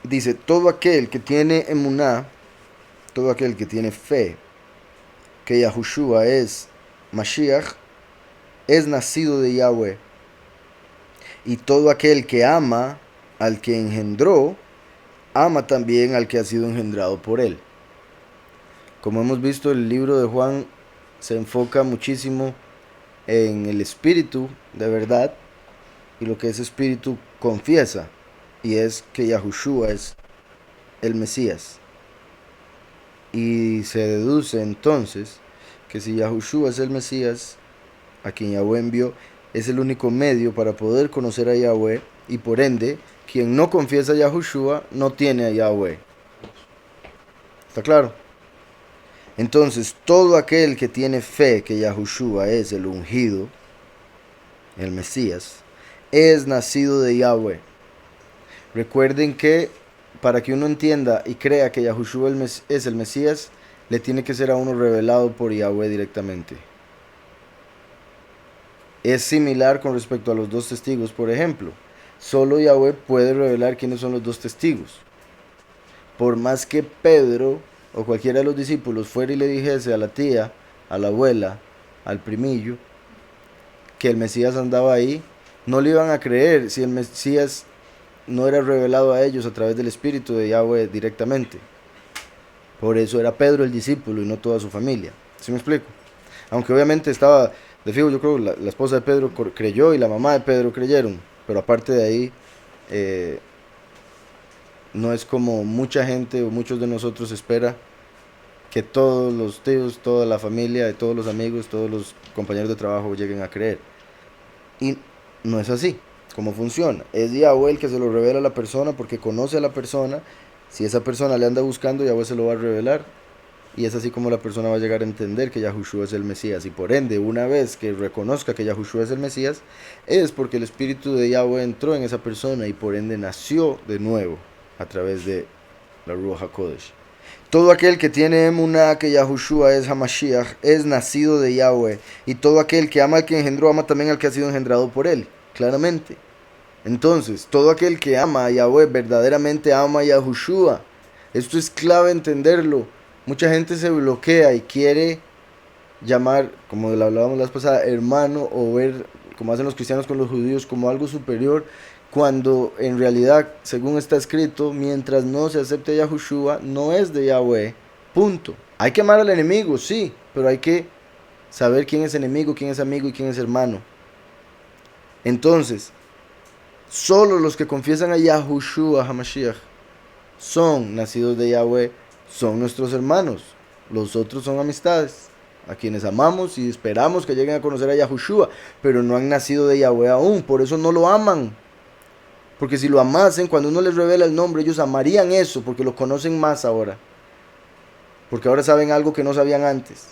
dice, todo aquel que tiene emuná, todo aquel que tiene fe, que Yahushua es Mashiach, es nacido de Yahweh. Y todo aquel que ama al que engendró, ama también al que ha sido engendrado por él. Como hemos visto, el libro de Juan se enfoca muchísimo en el espíritu de verdad, y lo que ese espíritu confiesa, y es que Yahushua es el Mesías. Y se deduce entonces que si Yahushua es el Mesías, a quien Yahweh envió, es el único medio para poder conocer a Yahweh, y por ende, quien no confiesa a Yahushua no tiene a Yahweh. ¿Está claro? Entonces, todo aquel que tiene fe que Yahushua es el ungido, el Mesías, es nacido de Yahweh. Recuerden que para que uno entienda y crea que Yahushua es el Mesías, le tiene que ser a uno revelado por Yahweh directamente. Es similar con respecto a los dos testigos, por ejemplo. Solo Yahweh puede revelar quiénes son los dos testigos. Por más que Pedro o cualquiera de los discípulos fuera y le dijese a la tía, a la abuela, al primillo, que el Mesías andaba ahí, no le iban a creer si el Mesías no era revelado a ellos a través del Espíritu de Yahweh directamente. Por eso era Pedro el discípulo y no toda su familia. ¿Sí me explico? Aunque obviamente estaba, de fijo, yo creo que la esposa de Pedro creyó y la mamá de Pedro creyeron. Pero aparte de ahí, eh, no es como mucha gente o muchos de nosotros espera que todos los tíos, toda la familia, todos los amigos, todos los compañeros de trabajo lleguen a creer. Y no es así. ¿Cómo funciona? Es Yahweh el que se lo revela a la persona porque conoce a la persona. Si esa persona le anda buscando, Yahweh se lo va a revelar. Y es así como la persona va a llegar a entender que Yahushua es el Mesías. Y por ende, una vez que reconozca que Yahushua es el Mesías, es porque el Espíritu de Yahweh entró en esa persona y por ende nació de nuevo a través de la Ruach HaKodesh. Todo aquel que tiene emuná que Yahushua es Hamashiach es nacido de Yahweh. Y todo aquel que ama al que engendró, ama también al que ha sido engendrado por él. Claramente. Entonces, todo aquel que ama a Yahweh verdaderamente ama a Yahushua. Esto es clave entenderlo. Mucha gente se bloquea y quiere llamar, como lo hablábamos la vez pasada, hermano, o ver, como hacen los cristianos con los judíos, como algo superior, cuando en realidad, según está escrito, mientras no se acepte a Yahushua, no es de Yahweh. Punto. Hay que amar al enemigo, sí, pero hay que saber quién es enemigo, quién es amigo y quién es hermano. Entonces, solo los que confiesan a Yahushua HaMashiach son nacidos de Yahweh, son nuestros hermanos. Los otros son amistades, a quienes amamos y esperamos que lleguen a conocer a Yahushua, pero no han nacido de Yahweh aún, por eso no lo aman. Porque si lo amasen, cuando uno les revela el nombre, ellos amarían eso, porque lo conocen más ahora. Porque ahora saben algo que no sabían antes.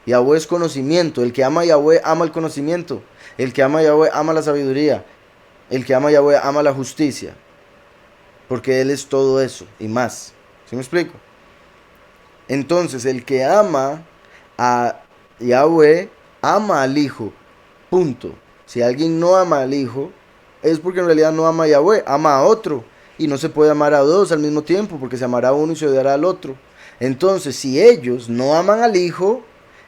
Yahweh es conocimiento. El que ama a Yahweh ama el conocimiento. El que ama a Yahweh ama la sabiduría. El que ama a Yahweh ama la justicia. Porque Él es todo eso y más. ¿Sí me explico? Entonces, el que ama a Yahweh, ama al Hijo. Punto. Si alguien no ama al Hijo, es porque en realidad no ama a Yahweh, ama a otro. Y no se puede amar a dos al mismo tiempo, porque se amará a uno y se odiará al otro. Entonces, si ellos no aman al Hijo,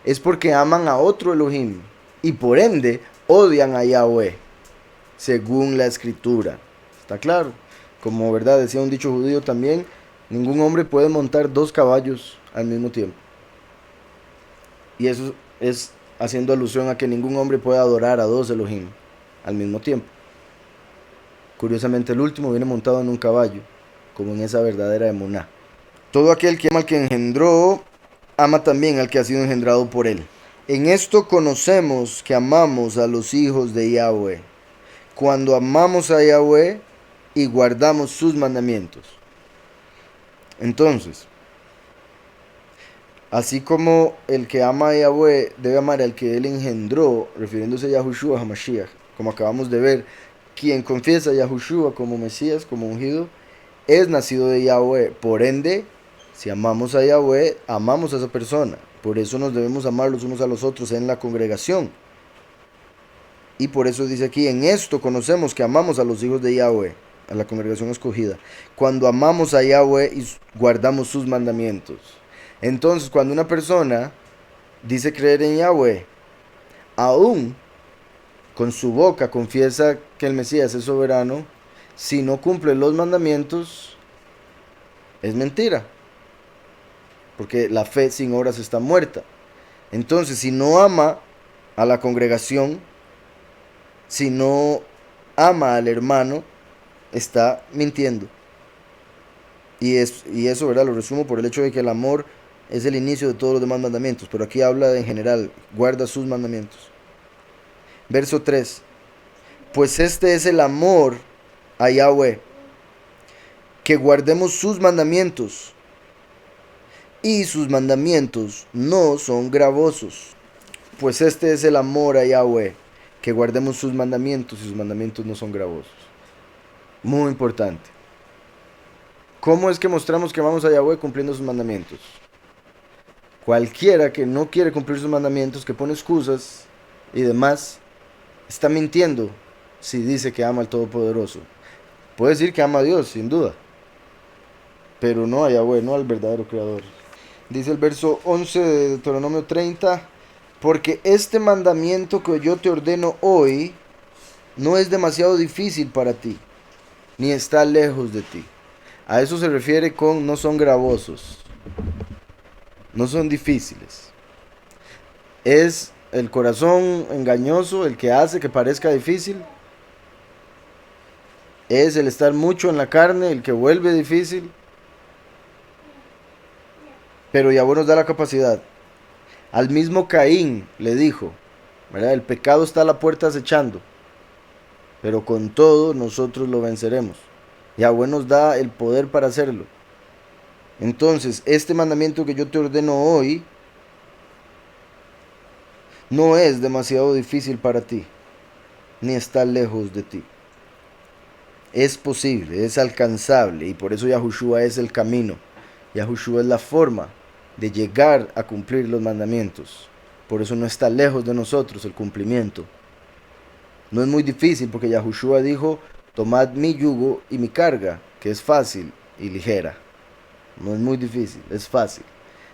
es porque aman a otro Elohim. Y por ende, odian a Yahweh, según la Escritura. ¿Está claro? Como verdad decía un dicho judío también, ningún hombre puede montar dos caballos al mismo tiempo. Y eso es haciendo alusión a que ningún hombre puede adorar a dos Elohim al mismo tiempo. Curiosamente el último viene montado en un caballo, como en esa verdadera emuná. Todo aquel que ama al que engendró, ama también al que ha sido engendrado por él. En esto conocemos que amamos a los hijos de Yahweh, cuando amamos a Yahweh y guardamos sus mandamientos. Entonces, así como el que ama a Yahweh debe amar al que él engendró, refiriéndose a Yahushua HaMashiach, como acabamos de ver, quien confiesa a Yahushua como Mesías, como ungido, es nacido de Yahweh. Por ende, si amamos a Yahweh, amamos a esa persona. Por eso nos debemos amar los unos a los otros en la congregación. Y por eso dice aquí, en esto conocemos que amamos a los hijos de Yahweh, a la congregación escogida, cuando amamos a Yahweh y guardamos sus mandamientos. Entonces, cuando una persona dice creer en Yahweh, aún con su boca confiesa que el Mesías es soberano, si no cumple los mandamientos, es mentira, porque la fe sin obras está muerta. Entonces, si no ama a la congregación, si no ama al hermano, está mintiendo. Y eso, ¿verdad? Lo resumo por el hecho de que el amor es el inicio de todos los demás mandamientos, pero aquí habla en general, guarda sus mandamientos. Verso 3. Pues este es el amor a Yahweh, que guardemos sus mandamientos, y sus mandamientos no son gravosos. Pues este es el amor a Yahweh, que guardemos sus mandamientos, y sus mandamientos no son gravosos. Muy importante. ¿Cómo es que mostramos que amamos a Yahweh cumpliendo sus mandamientos? Cualquiera que no quiere cumplir sus mandamientos, que pone excusas y demás, está mintiendo si dice que ama al Todopoderoso. Puede decir que ama a Dios, sin duda, pero no a Yahweh, no al verdadero Creador. Dice el verso 11 de Deuteronomio 30, porque este mandamiento que yo te ordeno hoy no es demasiado difícil para ti, ni está lejos de ti. A eso se refiere con no son gravosos, no son difíciles. Es el corazón engañoso el que hace que parezca difícil. Es el estar mucho en la carne el que vuelve difícil. Pero Yahweh nos da la capacidad. Al mismo Caín le dijo, ¿verdad? El pecado está a la puerta acechando, pero con todo nosotros lo venceremos. Yahweh nos da el poder para hacerlo. Entonces, este mandamiento que yo te ordeno hoy no es demasiado difícil para ti, ni está lejos de ti. Es posible, es alcanzable, y por eso Yahushua es el camino. Yahushua es la forma de llegar a cumplir los mandamientos. Por eso no está lejos de nosotros el cumplimiento. No es muy difícil porque Yahushua dijo, tomad mi yugo y mi carga, que es fácil y ligera. No es muy difícil, es fácil.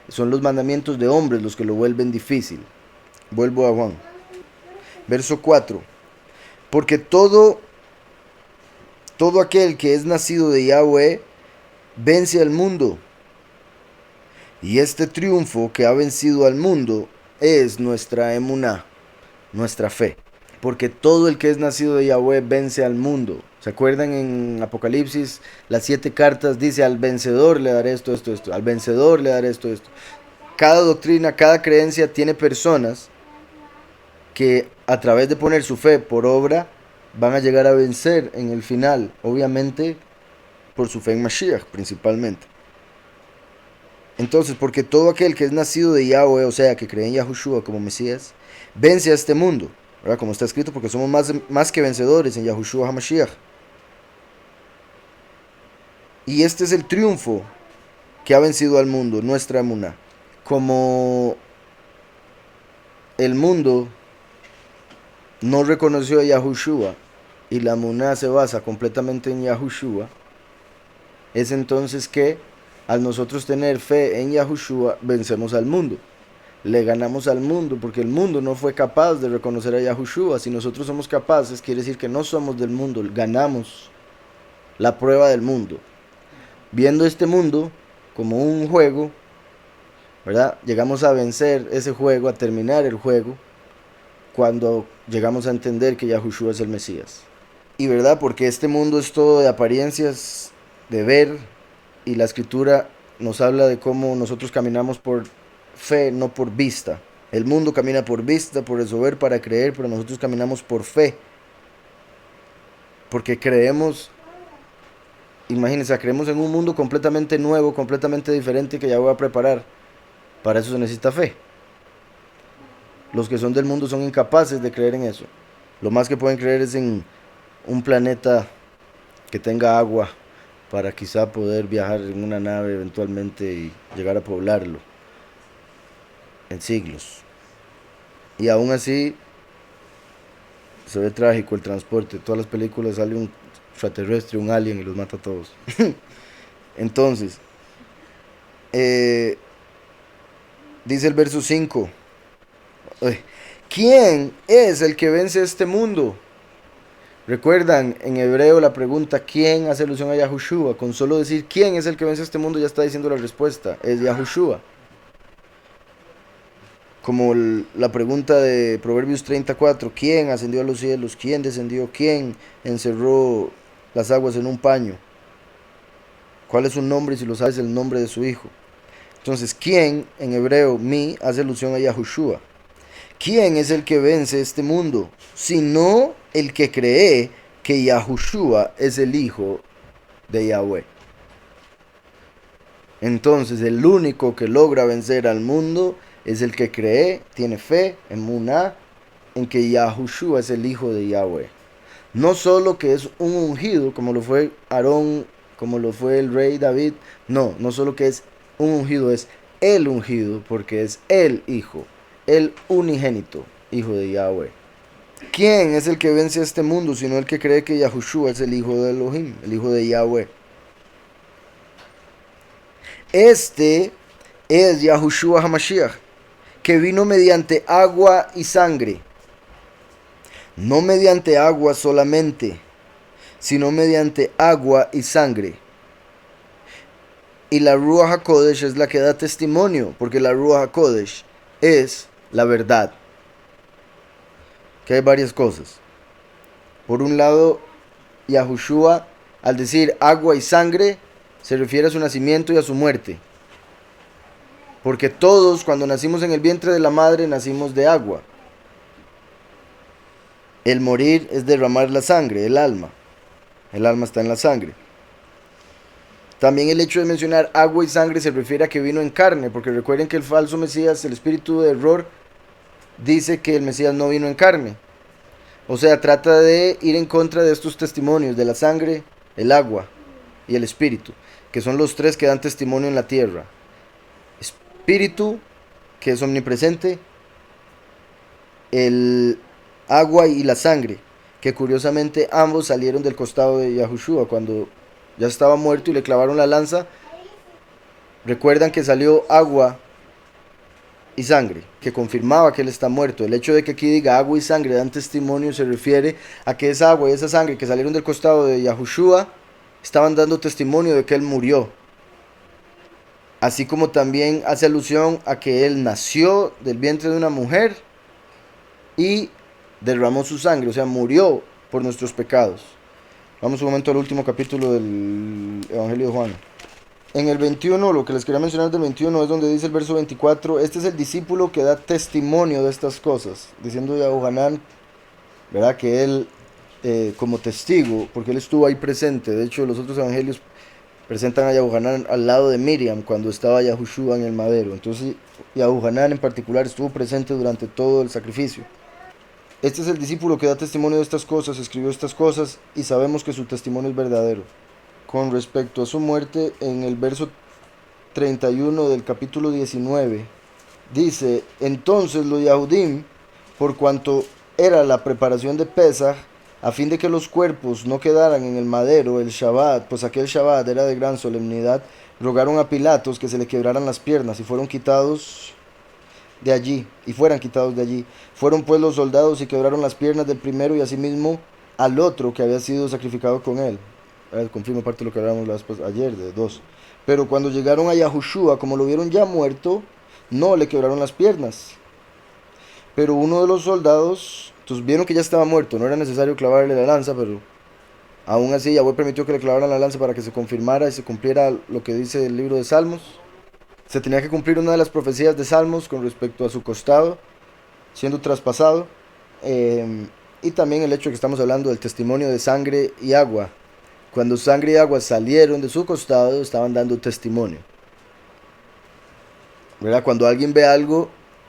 Son los mandamientos de hombres los que lo vuelven difícil. Vuelvo a Juan. Verso 4. Porque todo aquel que es nacido de Yahweh vence al mundo. Y este triunfo que ha vencido al mundo es nuestra emuná, nuestra fe. Porque todo el que es nacido de Yahweh vence al mundo. ¿Se acuerdan en Apocalipsis? Las 7 cartas dice al vencedor le daré esto, esto, esto. Al vencedor le daré esto, esto. Cada doctrina, cada creencia tiene personas que a través de poner su fe por obra van a llegar a vencer en el final. Obviamente por su fe en Mashiach principalmente. Entonces, porque todo aquel que es nacido de Yahweh, o sea, que cree en Yahushua como Mesías, vence a este mundo, ¿verdad? Como está escrito, porque somos más que vencedores en Yahushua HaMashiach. Y este es el triunfo que ha vencido al mundo, nuestra emuná. Como el mundo no reconoció a Yahushua y la emuná se basa completamente en Yahushua, es entonces que al nosotros tener fe en Yahushua, vencemos al mundo. Le ganamos al mundo, porque el mundo no fue capaz de reconocer a Yahushua. Si nosotros somos capaces, quiere decir que no somos del mundo, ganamos la prueba del mundo. Viendo este mundo como un juego, ¿verdad? Llegamos a vencer ese juego, a terminar el juego, cuando llegamos a entender que Yahushua es el Mesías. Y verdad, porque este mundo es todo de apariencias, de ver, y la escritura nos habla de cómo nosotros caminamos por fe, no por vista. El mundo camina por vista, por eso ver, para creer, pero nosotros caminamos por fe. Porque creemos, imagínense, creemos en un mundo completamente nuevo, completamente diferente que ya voy a preparar. Para eso se necesita fe. Los que son del mundo son incapaces de creer en eso. Lo más que pueden creer es en un planeta que tenga agua, para quizá poder viajar en una nave eventualmente y llegar a poblarlo en siglos. Y aún así se ve trágico el transporte. Todas las películas sale un extraterrestre, un alien y los mata a todos. Entonces, dice el verso 5. ¿Quién es el que vence este mundo? Recuerdan, en hebreo la pregunta ¿quién? Hace alusión a Yahushua. Con solo decir ¿quién es el que vence este mundo? Ya está diciendo la respuesta. Es Yahushua. Como la pregunta de Proverbios 34. ¿Quién ascendió a los cielos? ¿Quién descendió? ¿Quién encerró las aguas en un paño? ¿Cuál es su nombre? Y si lo sabes, el nombre de su hijo. Entonces, ¿quién? En hebreo, mi, hace alusión a Yahushua. ¿Quién es el que vence este mundo? Sino el que cree que Yahushua es el hijo de Yahweh. Entonces, el único que logra vencer al mundo es el que cree, tiene fe, en Muná, en que Yahushua es el hijo de Yahweh. No solo que es un ungido, como lo fue Aarón, como lo fue el rey David. No solo que es un ungido, es el ungido, porque es el hijo, el unigénito, hijo de Yahweh. ¿Quién es el que vence a este mundo, sino el que cree que Yahushua es el hijo de Elohim, el hijo de Yahweh? Este es Yahushua HaMashiach, que vino mediante agua y sangre. No mediante agua solamente, sino mediante agua y sangre. Y la Ruach HaKodesh es la que da testimonio, porque la Ruach HaKodesh es la verdad. Que hay varias cosas. Por un lado, Yahushua, al decir agua y sangre, se refiere a su nacimiento y a su muerte. Porque todos, cuando nacimos en el vientre de la madre, nacimos de agua. El morir es derramar la sangre, el alma. El alma está en la sangre. También el hecho de mencionar agua y sangre se refiere a que vino en carne, porque recuerden que el falso Mesías, el espíritu de error, dice que el Mesías no vino en carne. O sea, trata de ir en contra de estos testimonios de la sangre, el agua y el espíritu, que son los tres que dan testimonio en la tierra. Espíritu, que es omnipresente, el agua y la sangre, que curiosamente ambos salieron del costado de Yahushua cuando ya estaba muerto y le clavaron la lanza. Recuerdan que salió agua y sangre, que confirmaba que él está muerto. El hecho de que aquí diga agua y sangre dan testimonio se refiere a que esa agua y esa sangre que salieron del costado de Yahushua estaban dando testimonio de que él murió. Así como también hace alusión a que él nació del vientre de una mujer y derramó su sangre, o sea, murió por nuestros pecados. Vamos un momento al último capítulo del Evangelio de Juan. En el 21, lo que les quería mencionar del 21 es donde dice el verso 24, este es el discípulo que da testimonio de estas cosas, diciendo a Yohanan, ¿verdad? Que él, como testigo, porque él estuvo ahí presente, de hecho los otros evangelios presentan a Yohanan al lado de Miriam cuando estaba Yahushua en el madero, entonces Yohanan en particular estuvo presente durante todo el sacrificio. Este es el discípulo que da testimonio de estas cosas, escribió estas cosas y sabemos que su testimonio es verdadero. Con respecto a su muerte, en el verso 31 del capítulo 19, dice, entonces los Yahudim, por cuanto era la preparación de Pesaj, a fin de que los cuerpos no quedaran en el madero el Shabbat, pues aquel Shabbat era de gran solemnidad, rogaron a Pilatos que se le quebraran las piernas y fueron quitados de allí, y fueran quitados de allí. Fueron pues los soldados y quebraron las piernas del primero y asimismo al otro que había sido sacrificado con él. Confirmo parte de lo que hablábamos ayer, de dos. Pero cuando llegaron a Yahushua, como lo vieron ya muerto, no le quebraron las piernas. Pero uno de los soldados, entonces vieron que ya estaba muerto, no era necesario clavarle la lanza, pero aún así Yahweh permitió que le clavaran la lanza para que se confirmara y se cumpliera lo que dice el libro de Salmos. Se tenía que cumplir una de las profecías de Salmos con respecto a su costado siendo traspasado, y también el hecho de que estamos hablando del testimonio de sangre y agua. Cuando sangre y agua salieron de su costado, estaban dando testimonio, ¿verdad? Cuando alguien ve algo,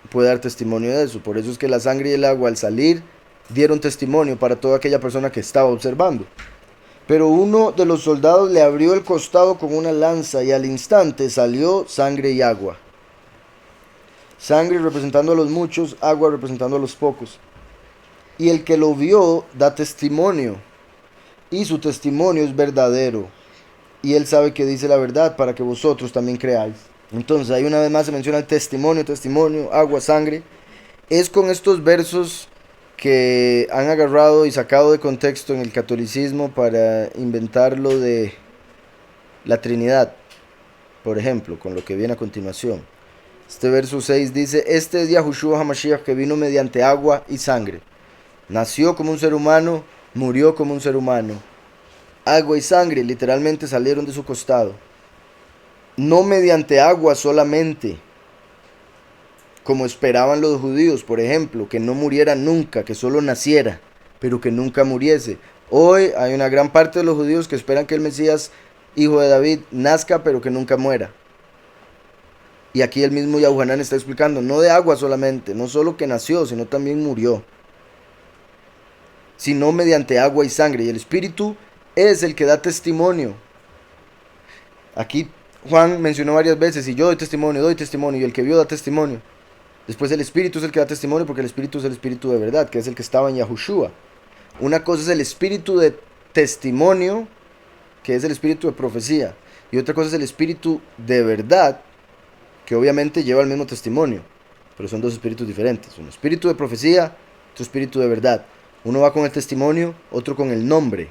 puede dar testimonio de eso. Por eso es que la sangre y el agua al salir dieron testimonio para toda aquella persona que estaba observando. Pero uno de los soldados le abrió el costado con una lanza y al instante salió sangre y agua. Sangre representando a los muchos, agua representando a los pocos. Y el que lo vio da testimonio. y su testimonio es verdadero, y él sabe que dice la verdad para que vosotros también creáis. Entonces, ahí una vez más se menciona el testimonio, testimonio, agua, sangre. Es con estos versos que han agarrado y sacado de contexto en el catolicismo para inventar lo de la Trinidad, por ejemplo, con lo que viene a continuación. Este verso 6 dice, este es Yahushua HaMashiach que vino mediante agua y sangre. Nació como un ser humano, murió como un ser humano. Agua y sangre literalmente salieron de su costado. No mediante agua solamente, como esperaban los judíos, por ejemplo, que no muriera nunca, que solo naciera, pero que nunca muriese. Hoy hay una gran parte de los judíos que esperan que el Mesías, hijo de David, nazca, pero que nunca muera. Y aquí el mismo Yahuanán está explicando, no de agua solamente, no solo que nació, sino también murió. Sino mediante agua y sangre. Y el Espíritu es el que da testimonio. Aquí Juan mencionó varias veces, y yo doy testimonio, y el que vio da testimonio. Después el Espíritu es el que da testimonio, porque el Espíritu es el Espíritu de verdad, que es el que estaba en Yahushua. Una cosa es el Espíritu de testimonio, que es el Espíritu de profecía. Y otra cosa es el Espíritu de verdad, que obviamente lleva el mismo testimonio, pero son dos espíritus diferentes. Un espíritu de profecía, otro espíritu de verdad. Uno va con el testimonio, otro con el nombre.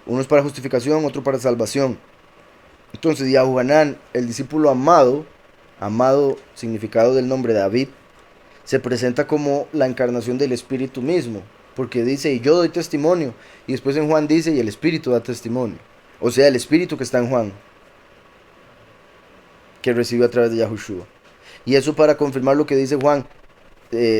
Uno es para justificación, otro para salvación. Entonces Yahuanán, el discípulo amado, amado significado del nombre David, se presenta como la encarnación del Espíritu mismo, porque dice, y yo doy testimonio, y después en Juan dice, y el Espíritu da testimonio. O sea, el Espíritu que está en Juan, que recibió a través de Yahushua. Y eso para confirmar lo que dice Juan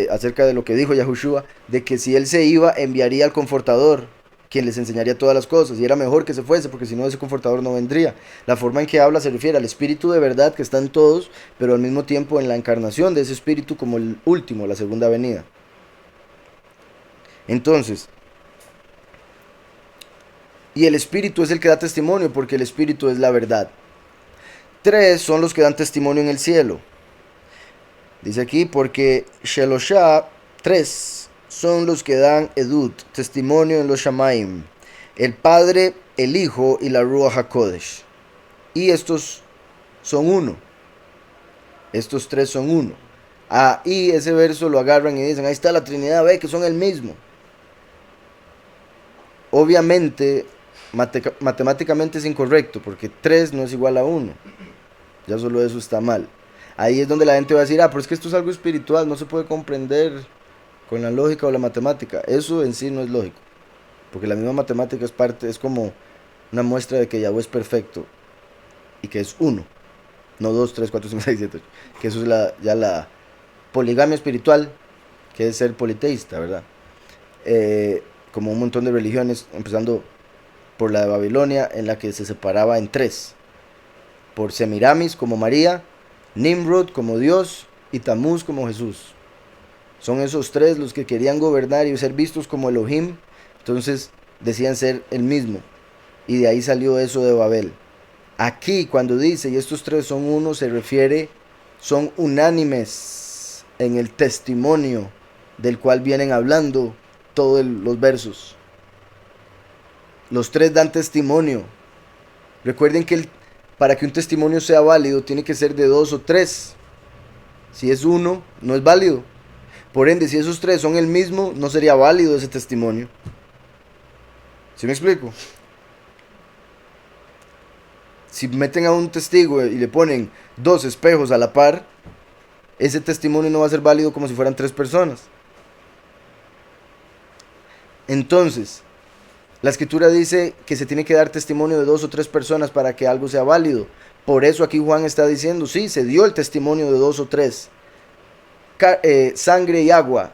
acerca de lo que dijo Yahushua, de que si él se iba, enviaría al Confortador, quien les enseñaría todas las cosas, y era mejor que se fuese, porque si no ese Confortador no vendría. La forma en que habla se refiere al Espíritu de verdad que está en todos, pero al mismo tiempo en la encarnación de ese Espíritu como el último, la segunda venida. Entonces, y el Espíritu es el que da testimonio, porque el Espíritu es la verdad. 3 son los que dan testimonio en el cielo. Dice aquí, porque Sheloshah, 3 son los que dan Edut, testimonio en los Shamaim. El Padre, el Hijo y la Ruach HaKodesh. Y estos son uno. Estos 3 son uno. Y ese verso lo agarran y dicen, ahí está la Trinidad, ve que son el mismo. Obviamente, matemáticamente es incorrecto, porque 3 no es igual a 1. Ya solo eso está mal. Ahí es donde la gente va a decir, pero es que esto es algo espiritual, no se puede comprender con la lógica o la matemática. Eso en sí no es lógico, porque la misma matemática es como una muestra de que Yahweh es perfecto y que es uno, no 2, 3, 4, 5, 6, 7, 8. Que eso es ya la poligamia espiritual, que es ser politeísta, ¿verdad? Como un montón de religiones, empezando por la de Babilonia, en la que se separaba en 3. Por Semiramis como María, Nimrod como Dios y Tamuz como Jesús. Son esos 3 los que querían gobernar y ser vistos como Elohim. Entonces decían ser el mismo. Y de ahí salió eso de Babel. Aquí cuando dice, y estos 3 son uno, se refiere, son unánimes en el testimonio del cual vienen hablando todos los versos. Los 3 dan testimonio. Recuerden que para que un testimonio sea válido tiene que ser de 2 o 3. Si es 1, no es válido. Por ende, si esos 3 son el mismo, no sería válido ese testimonio. ¿Sí me explico? Si meten a un testigo y le ponen 2 espejos a la par, ese testimonio no va a ser válido como si fueran 3 personas. Entonces, la escritura dice que se tiene que dar testimonio de 2 o 3 personas para que algo sea válido. Por eso aquí Juan está diciendo, sí, se dio el testimonio de 2 o 3. Sangre y agua,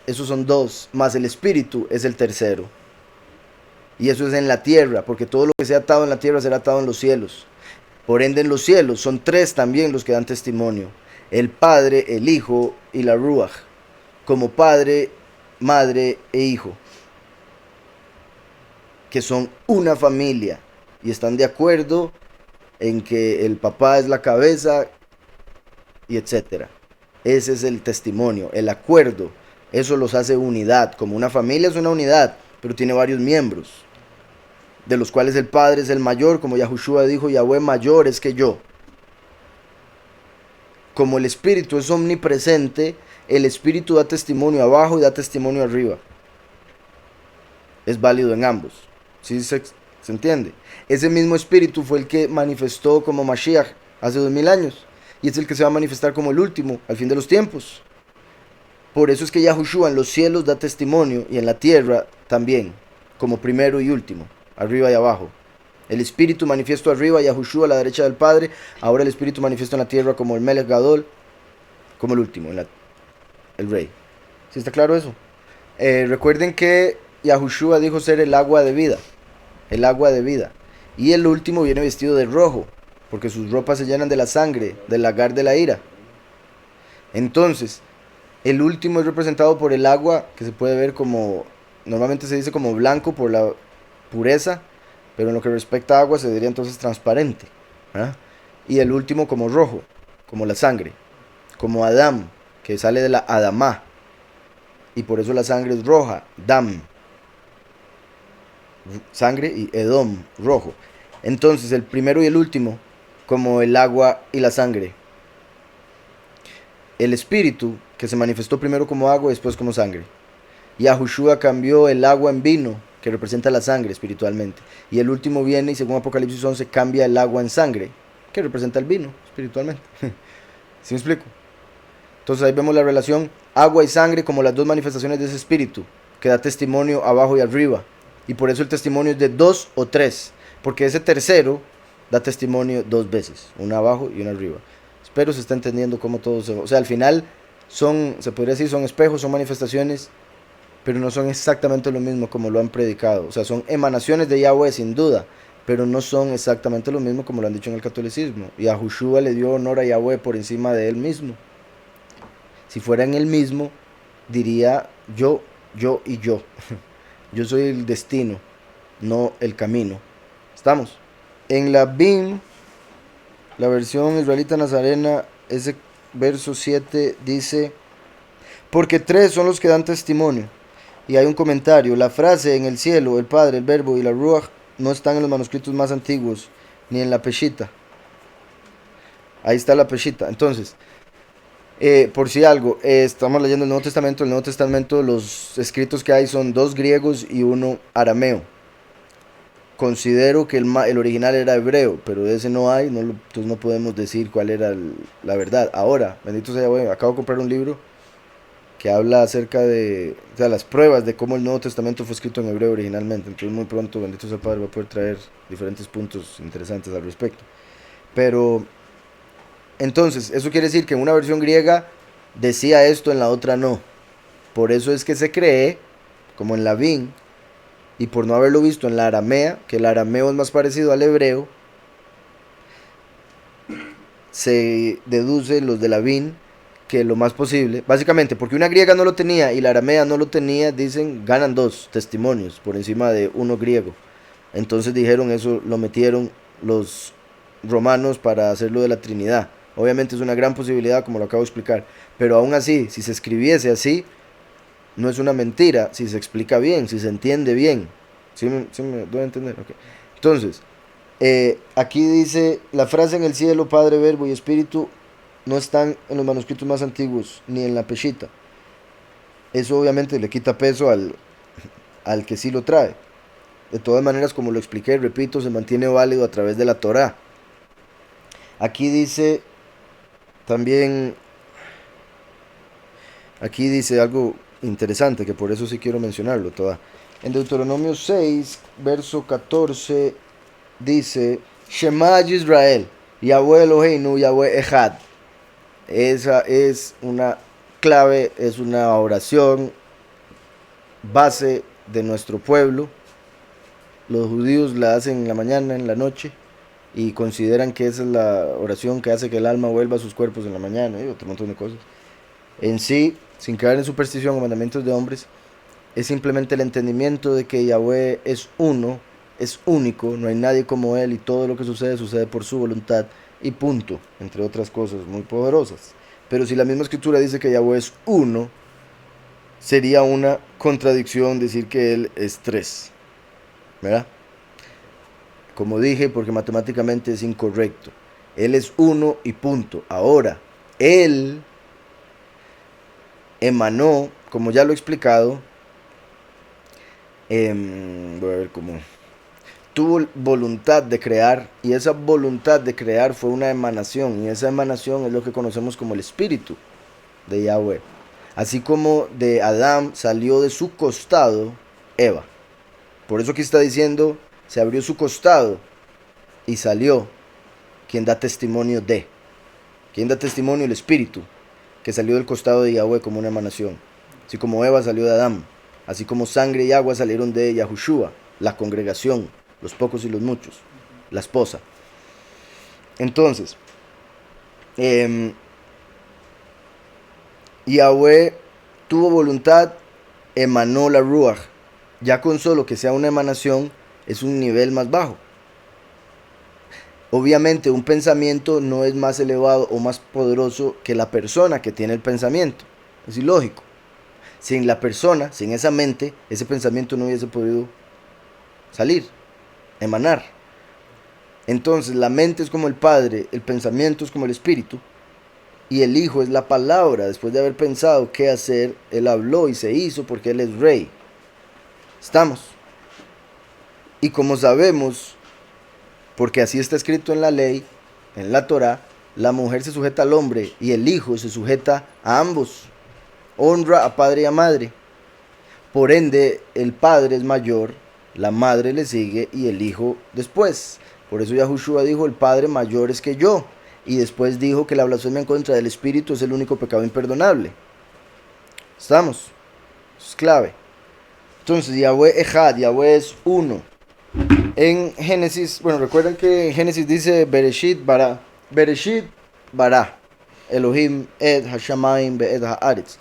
esos son 2, más el Espíritu es el tercero. Y eso es en la tierra, porque todo lo que sea atado en la tierra será atado en los cielos. Por ende en los cielos son 3 también los que dan testimonio. El Padre, el Hijo y la Ruach. Como Padre, Madre e Hijo. Que son una familia. Y están de acuerdo en que el papá es la cabeza y etcétera. Ese es el testimonio, el acuerdo. Eso los hace unidad. Como una familia es una unidad, pero tiene varios miembros, de los cuales el Padre es el mayor, como Yahushua dijo, Yahweh mayor es que yo. Como el Espíritu es omnipresente, el Espíritu da testimonio abajo y da testimonio arriba. Es válido en ambos. ¿Sí se entiende? Ese mismo Espíritu fue el que manifestó como Mashiach hace 2000 años. Y es el que se va a manifestar como el último, al fin de los tiempos. Por eso es que Yahushua en los cielos da testimonio y en la tierra también, como primero y último, arriba y abajo. El Espíritu manifiesto arriba, Yahushua a la derecha del Padre. Ahora el Espíritu manifiesto en la tierra como el Melech Gadol, como el último, el Rey. ¿Sí está claro eso? Recuerden que Yahushua dijo ser el agua de vida. El agua de vida. Y el último viene vestido de rojo, porque sus ropas se llenan de la sangre, del lagar de la ira. Entonces, el último es representado por el agua, que se puede ver como, normalmente se dice como blanco por la pureza, pero en lo que respecta a agua se diría entonces transparente. ¿Ah? Y el último como rojo, como la sangre, como Adam, que sale de la Adamá, y por eso la sangre es roja, Dam, sangre, y Edom, rojo. Entonces el primero y el último como el agua y la sangre. El Espíritu, que se manifestó primero como agua y después como sangre. Yahushua cambió el agua en vino, que representa la sangre espiritualmente. Y el último viene y según Apocalipsis 11 cambia el agua en sangre, que representa el vino espiritualmente. ¿Sí me explico? Entonces ahí vemos la relación agua y sangre como las dos manifestaciones de ese espíritu, que da testimonio abajo y arriba. Y por eso el testimonio es de 2 o 3, porque ese tercero da testimonio 2 veces, una abajo y una arriba. Espero se está entendiendo cómo todo se... O sea, al final son, se podría decir, son espejos, son manifestaciones, pero no son exactamente lo mismo como lo han predicado. O sea, son emanaciones de Yahweh sin duda, pero no son exactamente lo mismo como lo han dicho en el catolicismo. Y a Yahushua le dio honor a Yahweh por encima de él mismo. Si fuera en él mismo, diría yo y yo. Yo soy el destino, no el camino. ¿Estamos? En la BIM, la versión israelita nazarena, ese verso 7 dice, porque 3 son los que dan testimonio. Y hay un comentario, la frase en el cielo, el Padre, el Verbo y la Ruach no están en los manuscritos más antiguos, ni en la Peshita. Ahí está la Peshita. Entonces, por si algo, estamos leyendo el Nuevo Testamento. El Nuevo Testamento, los escritos que hay son 2 griegos y 1 arameo. Considero que el original era hebreo, pero de ese no hay, entonces no podemos decir cuál era la verdad. Ahora, bendito sea Yahweh, acabo de comprar un libro que habla acerca de, o sea, las pruebas de cómo el Nuevo Testamento fue escrito en hebreo originalmente. Entonces muy pronto, bendito sea el Padre, va a poder traer diferentes puntos interesantes al respecto. Pero, entonces, eso quiere decir que en una versión griega decía esto, en la otra no. Por eso es que se cree, como en la BIN, y por no haberlo visto en la aramea, que el arameo es más parecido al hebreo, se deduce los de la BIN que lo más posible, básicamente porque una griega no lo tenía y la aramea no lo tenía, dicen, ganan 2 testimonios por encima de uno griego. Entonces dijeron, eso lo metieron los romanos para hacerlo de la Trinidad. Obviamente es una gran posibilidad, como lo acabo de explicar, pero aún así, si se escribiese así, no es una mentira, si se explica bien, si se entiende bien. ¿Sí me doy a entender? Okay. Entonces, aquí dice, la frase en el cielo, Padre, Verbo y Espíritu, no están en los manuscritos más antiguos, ni en la Peshita. Eso obviamente le quita peso al que sí lo trae. De todas maneras, como lo expliqué, repito, se mantiene válido a través de la Torá. Aquí dice, también, aquí dice algo interesante, que por eso sí quiero mencionarlo toda. En Deuteronomio 6, verso 14, dice, Shema Yisrael, Yahweh Eloheinu, Yahweh Echad. Esa es una clave, es una oración base de nuestro pueblo. Los judíos la hacen en la mañana, en la noche, y consideran que esa es la oración que hace que el alma vuelva a sus cuerpos en la mañana, y otro montón de cosas. En sí, sin caer en superstición o mandamientos de hombres, es simplemente el entendimiento de que Yahweh es uno, es único, no hay nadie como él y todo lo que sucede sucede por su voluntad y punto, entre otras cosas muy poderosas. Pero si la misma escritura dice que Yahweh es uno, sería una contradicción decir que Él es tres, ¿verdad? Como dije, porque matemáticamente es incorrecto. Él es uno y punto. Ahora, Él emanó, como ya lo he explicado, voy a ver cómo, tuvo voluntad de crear, y esa voluntad de crear fue una emanación, y esa emanación es lo que conocemos como el espíritu de Yahweh. Así como de Adán salió de su costado Eva. Por eso aquí está diciendo, se abrió su costado y salió quien da testimonio de. Quien da testimonio el espíritu que salió del costado de Yahweh como una emanación. Así como Eva salió de Adán. Así como sangre y agua salieron de Yahushua, la congregación, los pocos y los muchos, la esposa. Entonces, Yahweh tuvo voluntad, emanó la Ruach. Ya con solo que sea una emanación es un nivel más bajo. Obviamente un pensamiento no es más elevado o más poderoso que la persona que tiene el pensamiento. Es ilógico. Sin la persona, sin esa mente, ese pensamiento no hubiese podido salir, emanar. Entonces la mente es como el Padre, el pensamiento es como el Espíritu, y el Hijo es la palabra. Después de haber pensado qué hacer, Él habló y se hizo porque Él es Rey. ¿Estamos? Y como sabemos, porque así está escrito en la ley, en la Torá, la mujer se sujeta al hombre y el hijo se sujeta a ambos. Honra a padre y a madre. Por ende, el padre es mayor, la madre le sigue y el hijo después. Por eso Yahushua dijo, el padre mayor es que yo. Y después dijo que la blasfemia en contra del espíritu es el único pecado imperdonable. ¿Estamos? Eso es clave. Entonces, Yahweh Echad, Yahweh es uno. En Génesis, bueno, recuerden que en Génesis dice Bereshit bara. Bereshit bara. Elohim ed hashamayim be'ed haaretz.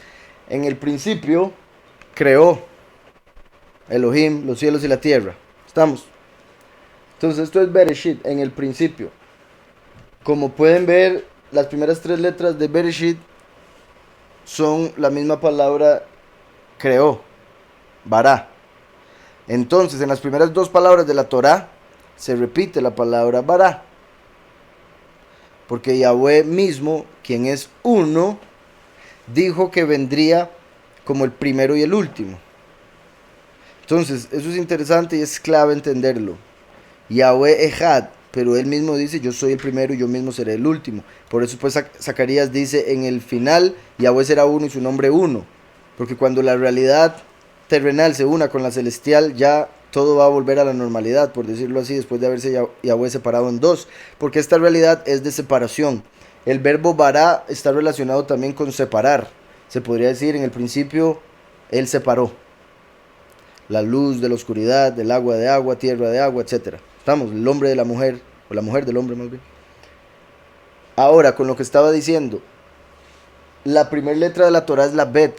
En el principio creó Elohim los cielos y la tierra. ¿Estamos? Entonces esto es Bereshit, en el principio. Como pueden ver, las primeras tres letras de Bereshit son la misma palabra creó, bara. Entonces, en las primeras dos palabras de la Torá se repite la palabra bara. Porque Yahweh mismo, quien es uno, dijo que vendría como el primero y el último. Entonces, eso es interesante y es clave entenderlo. Yahweh Echad, pero él mismo dice, yo soy el primero y yo mismo seré el último. Por eso pues Zacarías dice, en el final, Yahweh será uno y su nombre uno. Porque cuando la realidad terrenal se una con la celestial, ya todo va a volver a la normalidad, por decirlo así, después de haberse Yahweh separado en dos. Porque esta realidad es de separación. El verbo bara está relacionado también con separar. Se podría decir, en el principio, él separó la luz de la oscuridad, del agua de agua, tierra de agua, etc. Estamos, el hombre de la mujer, o la mujer del hombre más bien. Ahora, con lo que estaba diciendo, la primera letra de la Torah es la Bet,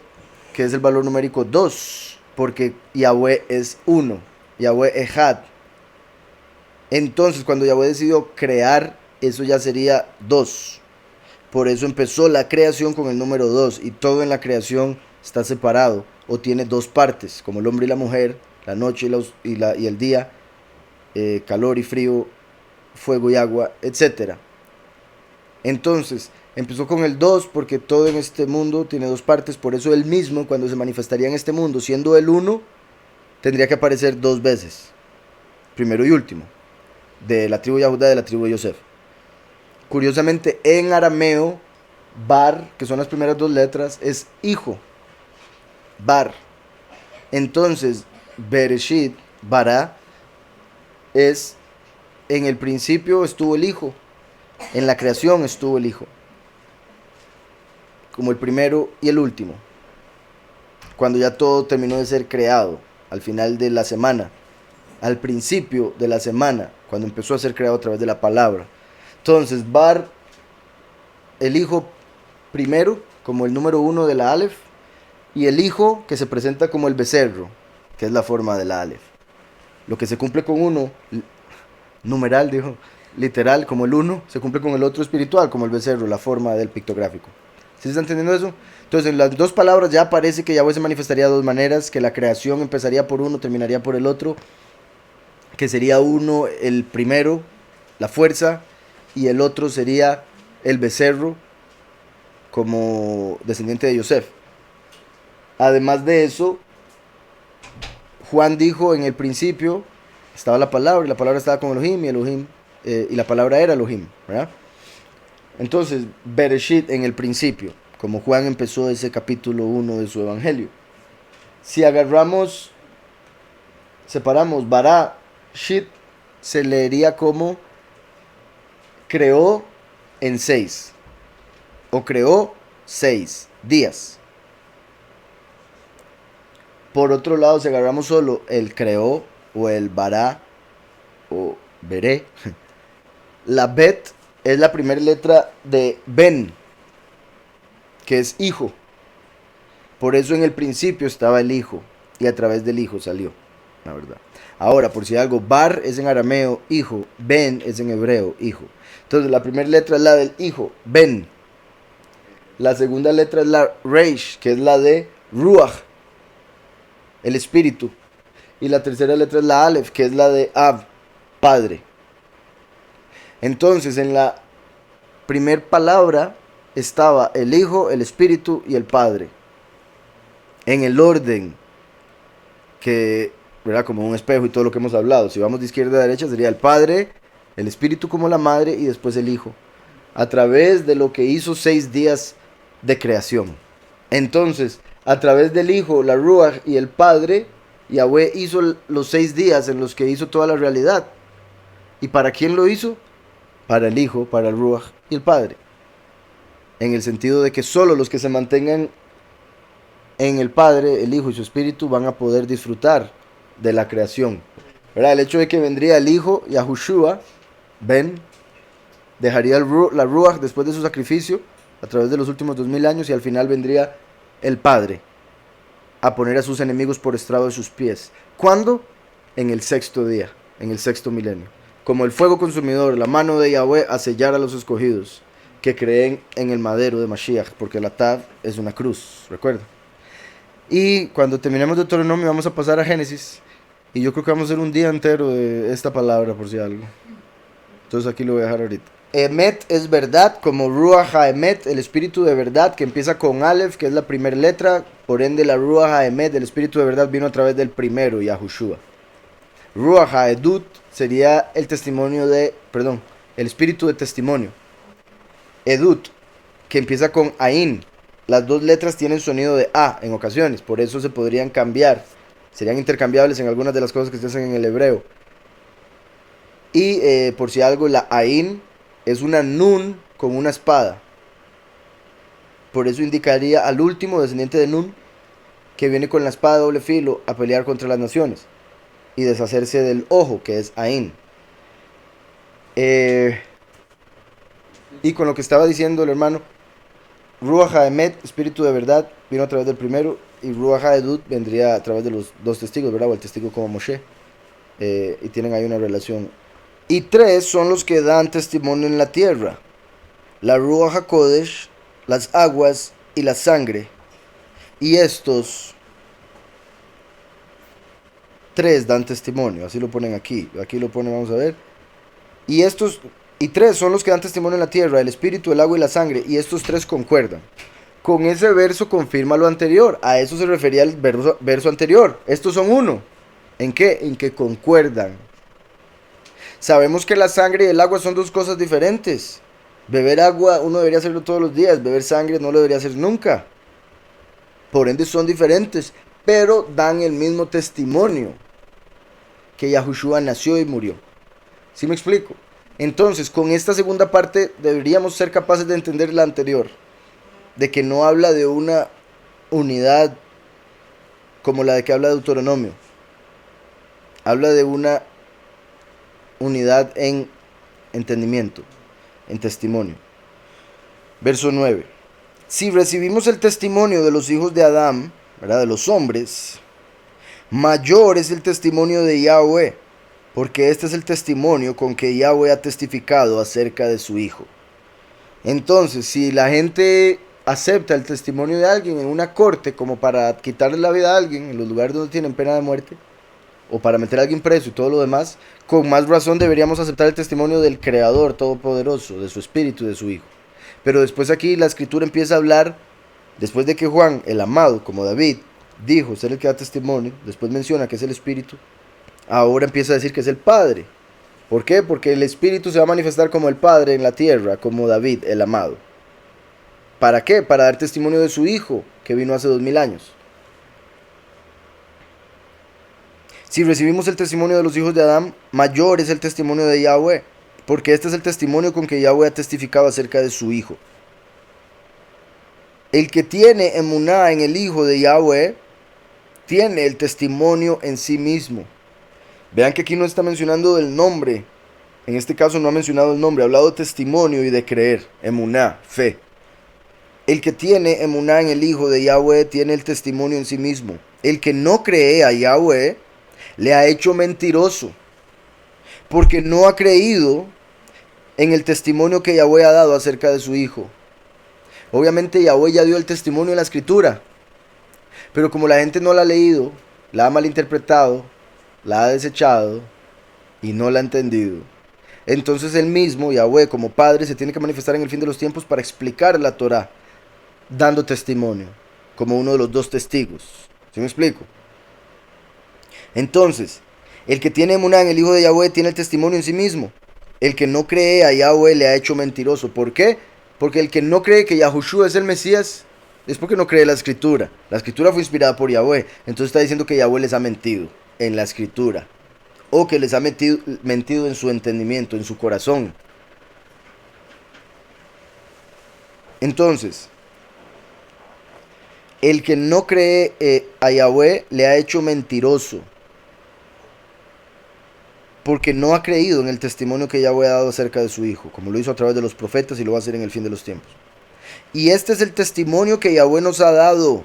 que es el valor numérico 2, porque Yahweh es uno, Yahweh Echad. Entonces, cuando Yahweh decidió crear, eso ya sería 2. Por eso empezó la creación con el número 2, y todo en la creación está separado, o tiene dos partes, como el hombre y la mujer, la noche y el día, calor y frío, fuego y agua, etc. Entonces, empezó con el 2 porque todo en este mundo tiene dos partes, por eso él mismo, cuando se manifestaría en este mundo, siendo el 1, tendría que aparecer dos veces, primero y último, de la tribu de Judá y de la tribu de Yosef. Curiosamente, en arameo, bar, que son las primeras dos letras, es hijo, bar. Entonces, Bereshit, bara, es, en el principio estuvo el hijo, en la creación estuvo el hijo, como el primero y el último, cuando ya todo terminó de ser creado, al final de la semana, al principio de la semana, cuando empezó a ser creado a través de la palabra. Entonces, bar, el hijo primero, como el número 1 de la Aleph, y el hijo que se presenta como el becerro, que es la forma de la Aleph. Lo que se cumple con uno, numeral, dijo, literal, como el uno, se cumple con el otro espiritual, como el becerro, la forma del pictográfico. ¿Sí se está entendiendo eso? Entonces, en las dos palabras ya parece que Yahweh se manifestaría de dos maneras, que la creación empezaría por uno, terminaría por el otro, que sería uno el primero, la fuerza, y el otro sería el becerro, como descendiente de Yosef. Además de eso, Juan dijo en el principio, estaba la palabra, y la palabra estaba con Elohim, y Elohim, y la palabra era Elohim, ¿verdad? Entonces, Bereshit en el principio, como Juan empezó ese capítulo 1 de su evangelio. Si agarramos, separamos Bara, Shit, se leería como creó en 6, o creó 6 días. Por otro lado, si agarramos solo el creó, o el Bara, o Beré, la Bet es la primera letra de Ben, que es hijo. Por eso en el principio estaba el hijo, y a través del hijo salió, la verdad. Ahora, por si algo, Bar es en arameo, hijo, Ben es en hebreo, hijo. Entonces, la primera letra es la del hijo, Ben. La segunda letra es la Reish, que es la de Ruach, el espíritu. Y la tercera letra es la Aleph, que es la de Av, padre. Entonces, en la primer palabra estaba el hijo, el espíritu y el padre. En el orden que, ¿verdad? Como un espejo y todo lo que hemos hablado. Si vamos de izquierda a derecha sería el padre, el espíritu como la madre y después el hijo. A través de lo que hizo 6 días de creación. Entonces, a través del hijo, la Ruach y el padre, Yahweh hizo los 6 días en los que hizo toda la realidad. ¿Y para quién lo hizo? Para el hijo, para el Ruach y el padre. En el sentido de que solo los que se mantengan en el Padre, el Hijo y su Espíritu van a poder disfrutar de la creación. ¿Verdad? El hecho de que vendría el Hijo, Yahushua, Ben, dejaría la Ruach después de su sacrificio a través de los últimos 2000 años y al final vendría el Padre a poner a sus enemigos por estrado de sus pies. ¿Cuándo? En el 6º día, en el 6º milenio. Como el fuego consumidor, la mano de Yahweh a sellar a los escogidos que creen en el madero de Mashiach, porque la Tav es una cruz, recuerda. Y cuando terminemos Deuteronomio vamos a pasar a Génesis. Y yo creo que vamos a hacer un día entero de esta palabra, por si algo. Entonces aquí lo voy a dejar ahorita. Emet es verdad, como Ruach HaEmet, el espíritu de verdad, que empieza con Aleph, que es la primera letra. Por ende, la Ruach HaEmet, el espíritu de verdad, vino a través del primero, Yahushua. Ruach HaEdut sería el testimonio de, perdón, el espíritu de testimonio. Edut, que empieza con Ain. Las dos letras tienen sonido de A en ocasiones, por eso se podrían cambiar. Serían intercambiables en algunas de las cosas que se hacen en el hebreo. Y por si algo, la Ain es una Nun con una espada. Por eso indicaría al último descendiente de Nun, que viene con la espada de doble filo a pelear contra las naciones y deshacerse del ojo, que es Ain. Y con lo que estaba diciendo el hermano, Ruach HaEmet, espíritu de verdad, vino a través del primero, y Ruach HaEdut vendría a través de los dos testigos, ¿verdad? O el testigo como Moshe. Y tienen ahí una relación. Y 3 son los que dan testimonio en la tierra: la Ruach HaKodesh, las aguas y la sangre. Y estos 3 dan testimonio, así lo ponen aquí. Aquí lo ponen, vamos a ver. Y 3 son los que dan testimonio en la tierra: el espíritu, el agua y la sangre. Y estos 3 concuerdan. Con ese verso confirma lo anterior. A eso se refería el verso anterior. Estos son uno. ¿En qué? En que concuerdan. Sabemos que la sangre y el agua son dos cosas diferentes. Beber agua uno debería hacerlo todos los días. Beber sangre no lo debería hacer nunca. Por ende son diferentes, pero dan el mismo testimonio: que Yahushua nació y murió. ¿Sí me explico? Entonces, con esta segunda parte deberíamos ser capaces de entender la anterior, de que no habla de una unidad como la de que habla Deuteronomio. Habla de una unidad en entendimiento, en testimonio. Verso 9. Si recibimos el testimonio de los hijos de Adán, ¿verdad?, de los hombres, mayor es el testimonio de Yahweh, porque este es el testimonio con que Yahweh ha testificado acerca de su Hijo. Entonces, si la gente acepta el testimonio de alguien en una corte como para quitarle la vida a alguien en los lugares donde tienen pena de muerte, o para meter a alguien preso y todo lo demás, con más razón deberíamos aceptar el testimonio del Creador Todopoderoso, de su Espíritu y de su Hijo. Pero después aquí la Escritura empieza a hablar, después de que Juan, el amado, como David, dijo ser el que da testimonio, después menciona que es el Espíritu, ahora empieza a decir que es el Padre. ¿Por qué? Porque el Espíritu se va a manifestar como el Padre en la tierra, como David, el amado. ¿Para qué? Para dar testimonio de su Hijo, que vino hace 2000 años. Si recibimos el testimonio de los hijos de Adán, mayor es el testimonio de Yahweh, porque este es el testimonio con que Yahweh ha testificado acerca de su Hijo. El que tiene emuná en el Hijo de Yahweh, tiene el testimonio en sí mismo. Vean que aquí no está mencionando el nombre, en este caso no ha mencionado el nombre, ha hablado de testimonio y de creer, emuná, fe. El que tiene emuná en el Hijo de Yahweh tiene el testimonio en sí mismo. El que no cree a Yahweh, le ha hecho mentiroso, porque no ha creído en el testimonio que Yahweh ha dado acerca de su Hijo. Obviamente Yahweh ya dio el testimonio en la Escritura, pero como la gente no la ha leído, la ha malinterpretado, la ha desechado y no la ha entendido, entonces él mismo, Yahweh, como Padre, se tiene que manifestar en el fin de los tiempos para explicar la Torah, dando testimonio, como uno de los dos testigos. ¿Sí me explico? Entonces, el que tiene emuná en el Hijo de Yahweh tiene el testimonio en sí mismo. El que no cree a Yahweh le ha hecho mentiroso. ¿Por qué? Porque el que no cree que Yahushua es el Mesías es porque no cree la Escritura. La Escritura fue inspirada por Yahweh. Entonces está diciendo que Yahweh les ha mentido en la Escritura. O que les ha mentido en su entendimiento, en su corazón. Entonces, el que no cree a Yahweh le ha hecho mentiroso, porque no ha creído en el testimonio que Yahweh ha dado acerca de su Hijo, como lo hizo a través de los profetas y lo va a hacer en el fin de los tiempos. Y este es el testimonio que Yahweh nos ha dado,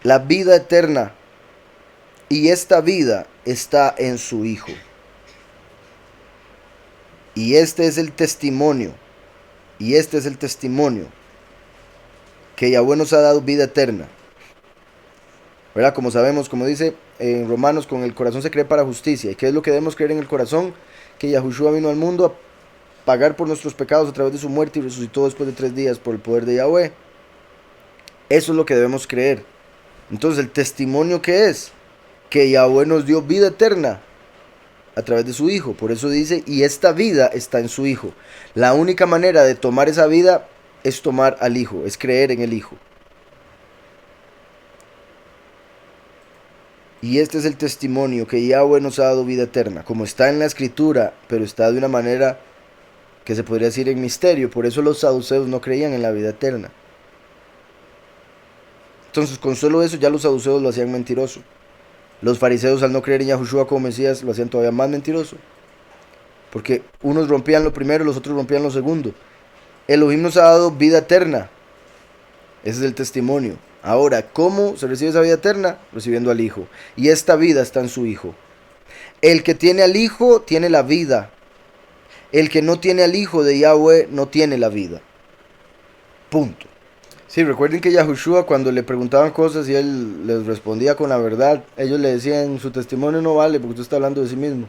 la vida eterna, y esta vida está en su Hijo. Y este es el testimonio, que Yahweh nos ha dado vida eterna. ¿Verdad? Como sabemos, como dice en Romanos, con el corazón se cree para justicia. ¿Y qué es lo que debemos creer en el corazón? Que Yahushua vino al mundo a pagar por nuestros pecados a través de su muerte y resucitó después de 3 días por el poder de Yahweh. Eso es lo que debemos creer. Entonces, ¿el testimonio qué es? Que Yahweh nos dio vida eterna a través de su Hijo. Por eso dice, y esta vida está en su Hijo. La única manera de tomar esa vida es tomar al Hijo, es creer en el Hijo. Y este es el testimonio, que Yahweh nos ha dado vida eterna, como está en la Escritura, pero está de una manera que se podría decir en misterio. Por eso los saduceos no creían en la vida eterna. Entonces, con solo eso ya los saduceos lo hacían mentiroso. Los fariseos, al no creer en Yahushua como Mesías, lo hacían todavía más mentiroso. Porque unos rompían lo primero, los otros rompían lo segundo. Elohim nos ha dado vida eterna. Ese es el testimonio. Ahora, ¿cómo se recibe esa vida eterna? Recibiendo al Hijo. Y esta vida está en su Hijo. El que tiene al Hijo tiene la vida. El que no tiene al Hijo de Yahweh no tiene la vida. Punto. Sí, recuerden que Yahushua, cuando le preguntaban cosas y él les respondía con la verdad, ellos le decían, su testimonio no vale porque usted está hablando de sí mismo.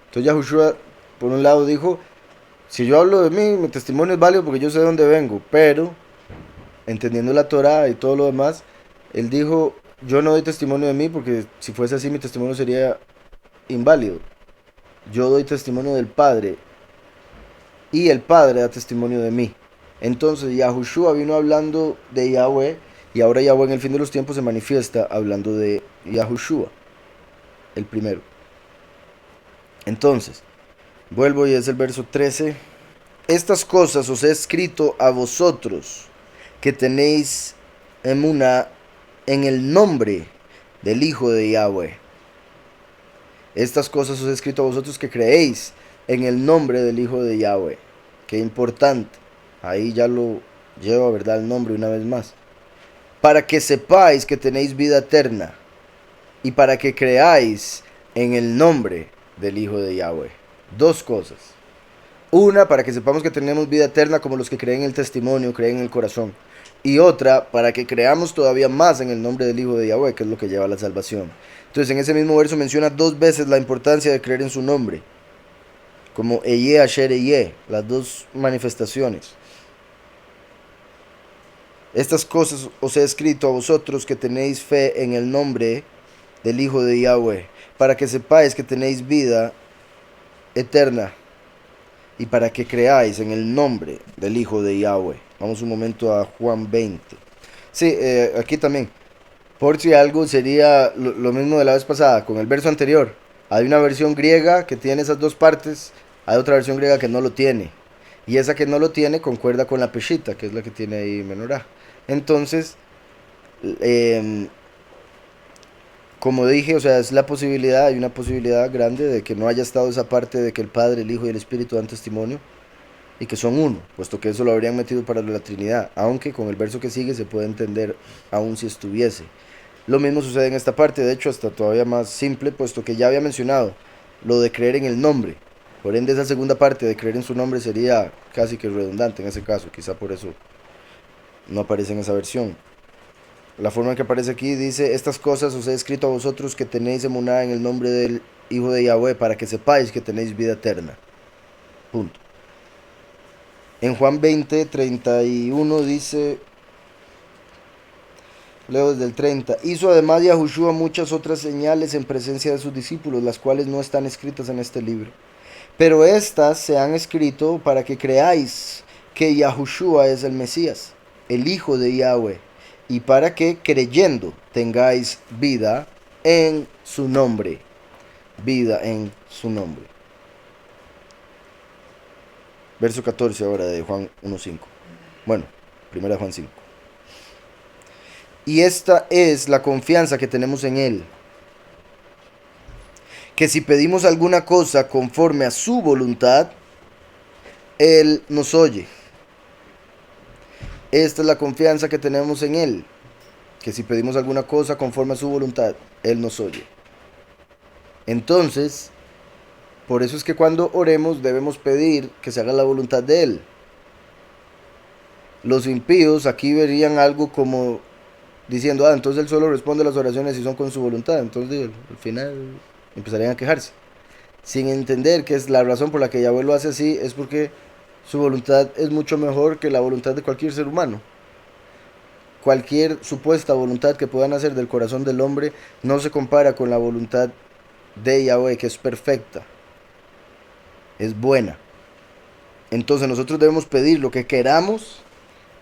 Entonces Yahushua, por un lado, dijo, si yo hablo de mí, mi testimonio es válido porque yo sé de dónde vengo, pero entendiendo la Torah y todo lo demás, él dijo, yo no doy testimonio de mí porque si fuese así mi testimonio sería inválido. Yo doy testimonio del Padre y el Padre da testimonio de mí. Entonces Yahushua vino hablando de Yahweh y ahora Yahweh en el fin de los tiempos se manifiesta hablando de Yahushua, el primero. Entonces, vuelvo y es el verso 13. Estas cosas os he escrito a vosotros que tenéis emuná en el nombre del Hijo de Yahweh. Estas cosas os he escrito a vosotros que creéis en el nombre del Hijo de Yahweh. Qué importante. Ahí ya lo lleva, ¿verdad?, el nombre una vez más. Para que sepáis que tenéis vida eterna y para que creáis en el nombre del Hijo de Yahweh. Dos cosas. Una, para que sepamos que tenemos vida eterna como los que creen en el testimonio, creen en el corazón. Y otra, para que creamos todavía más en el nombre del Hijo de Yahweh, que es lo que lleva a la salvación. Entonces en ese mismo verso menciona dos veces la importancia de creer en su nombre, como Eye, Asher, Eye, las dos manifestaciones. Estas cosas os he escrito a vosotros que tenéis fe en el nombre del Hijo de Yahweh, para que sepáis que tenéis vida eterna y para que creáis en el nombre del Hijo de Yahweh. Vamos un momento a Juan 20. Sí, aquí también. Por si algo sería lo mismo de la vez pasada, con el verso anterior. Hay una versión griega que tiene esas dos partes, hay otra versión griega que no lo tiene. Y esa que no lo tiene concuerda con la Peshita, que es la que tiene ahí menorá. Entonces, eh, como dije, o sea, es la posibilidad, hay una posibilidad grande de que no haya estado esa parte de que el Padre, el Hijo y el Espíritu dan testimonio y que son uno, puesto que eso lo habrían metido para la Trinidad, aunque con el verso que sigue se puede entender aún si estuviese. Lo mismo sucede en esta parte, de hecho hasta todavía más simple, puesto que ya había mencionado lo de creer en el nombre. Por ende esa segunda parte de creer en su nombre sería casi que redundante en ese caso, quizá por eso no aparece en esa versión. La forma en que aparece aquí dice, estas cosas os he escrito a vosotros que tenéis emuná en el nombre del Hijo de Yahweh, para que sepáis que tenéis vida eterna. Punto. En Juan 20:31 dice, leo desde el 30, hizo además Yahushua muchas otras señales en presencia de sus discípulos, las cuales no están escritas en este libro. Pero estas se han escrito para que creáis que Yahushua es el Mesías, el Hijo de Yahweh, y para que creyendo tengáis vida en su nombre. Vida en su nombre. Verso 14 ahora de Juan 1:5. Bueno, primera Juan 5. Y esta es la confianza que tenemos en Él, que si pedimos alguna cosa conforme a su voluntad, Él nos oye. Esta es la confianza que tenemos en Él, que si pedimos alguna cosa conforme a su voluntad, Él nos oye. Entonces, por eso es que cuando oremos debemos pedir que se haga la voluntad de Él. Los impíos aquí verían algo como diciendo, entonces Él solo responde a las oraciones si son con su voluntad. Entonces, al final empezarían a quejarse. Sin entender que es la razón por la que Yahweh lo hace así, es porque su voluntad es mucho mejor que la voluntad de cualquier ser humano. Cualquier supuesta voluntad que puedan hacer del corazón del hombre no se compara con la voluntad de Yahweh, que es perfecta, es buena. Entonces nosotros debemos pedir lo que queramos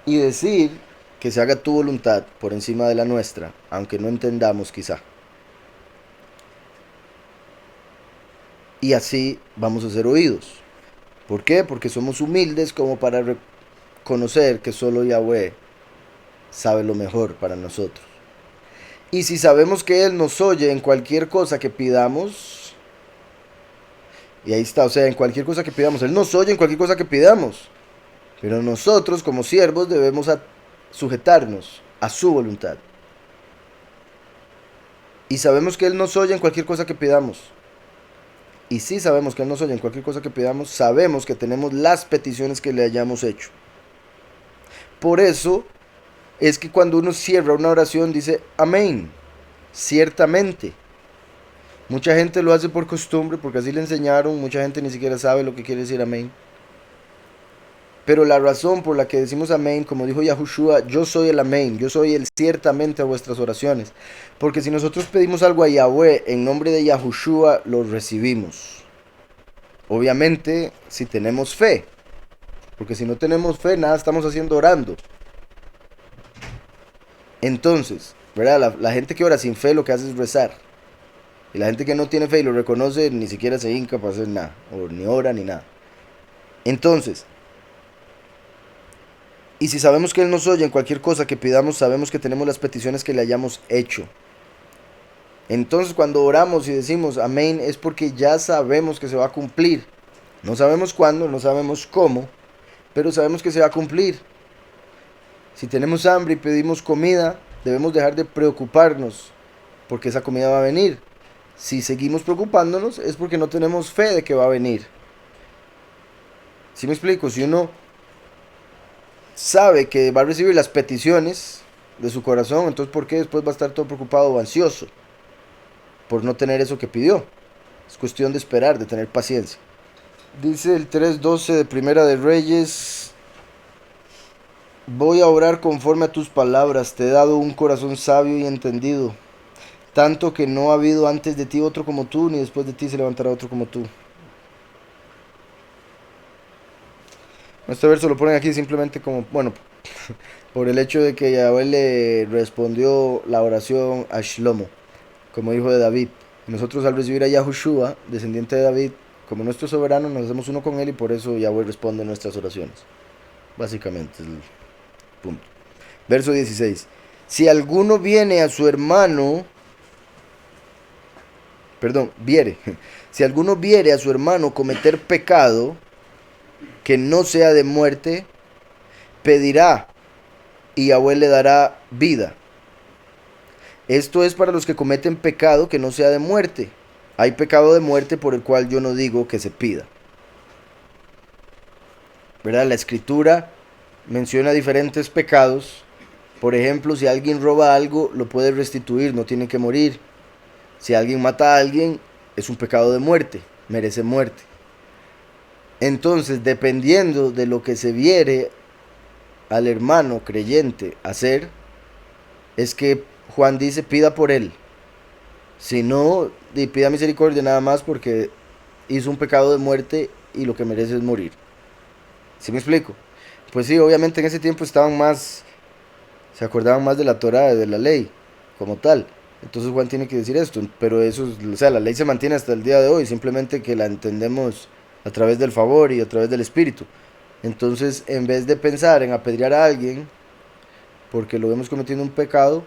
y decir que se haga tu voluntad por encima de la nuestra, aunque no entendamos quizá. Y así vamos a ser oídos. ¿Por qué? Porque somos humildes como para reconocer que solo Yahweh sabe lo mejor para nosotros. Y si sabemos que Él nos oye en cualquier cosa que pidamos, y ahí está, o sea, en cualquier cosa que pidamos, Él nos oye en cualquier cosa que pidamos, pero nosotros como siervos debemos sujetarnos a su voluntad. Y sabemos que Él nos oye en cualquier cosa que pidamos. Y si sabemos que Él nos oye en cualquier cosa que pidamos, sabemos que tenemos las peticiones que le hayamos hecho. Por eso es que cuando uno cierra una oración dice amén, ciertamente. Mucha gente lo hace por costumbre, porque así le enseñaron, mucha gente ni siquiera sabe lo que quiere decir amén. Pero la razón por la que decimos amén, como dijo Yahushua, yo soy el amén, yo soy el ciertamente a vuestras oraciones. Porque si nosotros pedimos algo a Yahweh en nombre de Yahushua, lo recibimos. Obviamente, si tenemos fe. Porque si no tenemos fe, nada estamos haciendo orando. Entonces, ¿verdad? La gente que ora sin fe lo que hace es rezar. Y la gente que no tiene fe y lo reconoce, ni siquiera se hinca para hacer nada. O ni ora ni nada. Entonces, y si sabemos que Él nos oye en cualquier cosa que pidamos, sabemos que tenemos las peticiones que le hayamos hecho. Entonces cuando oramos y decimos amén es porque ya sabemos que se va a cumplir. No sabemos cuándo, no sabemos cómo, pero sabemos que se va a cumplir. Si tenemos hambre y pedimos comida, debemos dejar de preocuparnos porque esa comida va a venir. Si seguimos preocupándonos es porque no tenemos fe de que va a venir. ¿Sí me explico? Si uno sabe que va a recibir las peticiones de su corazón, entonces ¿por qué después va a estar todo preocupado o ansioso por no tener eso que pidió? Es cuestión de esperar, de tener paciencia. Dice el 3:12 de Primera de Reyes: voy a orar conforme a tus palabras, te he dado un corazón sabio y entendido, tanto que no ha habido antes de ti otro como tú, ni después de ti se levantará otro como tú. Este verso lo ponen aquí simplemente como, bueno, por el hecho de que Yahweh le respondió la oración a Shlomo, como hijo de David. Nosotros al recibir a Yahushua, descendiente de David, como nuestro soberano, nos hacemos uno con él y por eso Yahweh responde nuestras oraciones. Básicamente es el punto. Verso 16. Si alguno viene a su hermano, perdón, viere, si alguno viere a su hermano cometer pecado que no sea de muerte, pedirá y Yahweh le dará vida. Esto es para los que cometen pecado que no sea de muerte. Hay pecado de muerte por el cual yo no digo que se pida. ¿Verdad? La escritura menciona diferentes pecados. Por ejemplo, si alguien roba algo, lo puede restituir, no tiene que morir. Si alguien mata a alguien, es un pecado de muerte, merece muerte. Entonces, dependiendo de lo que se viere al hermano creyente hacer, es que Juan dice pida por él. Si no, pida misericordia nada más porque hizo un pecado de muerte y lo que merece es morir. ¿Sí me explico? Pues sí, obviamente en ese tiempo estaban más, se acordaban más de la Torah, de la ley, como tal. Entonces Juan tiene que decir esto, pero eso, o sea, la ley se mantiene hasta el día de hoy, simplemente que la entendemos a través del favor y a través del Espíritu. Entonces, en vez de pensar en apedrear a alguien, porque lo vemos cometiendo un pecado,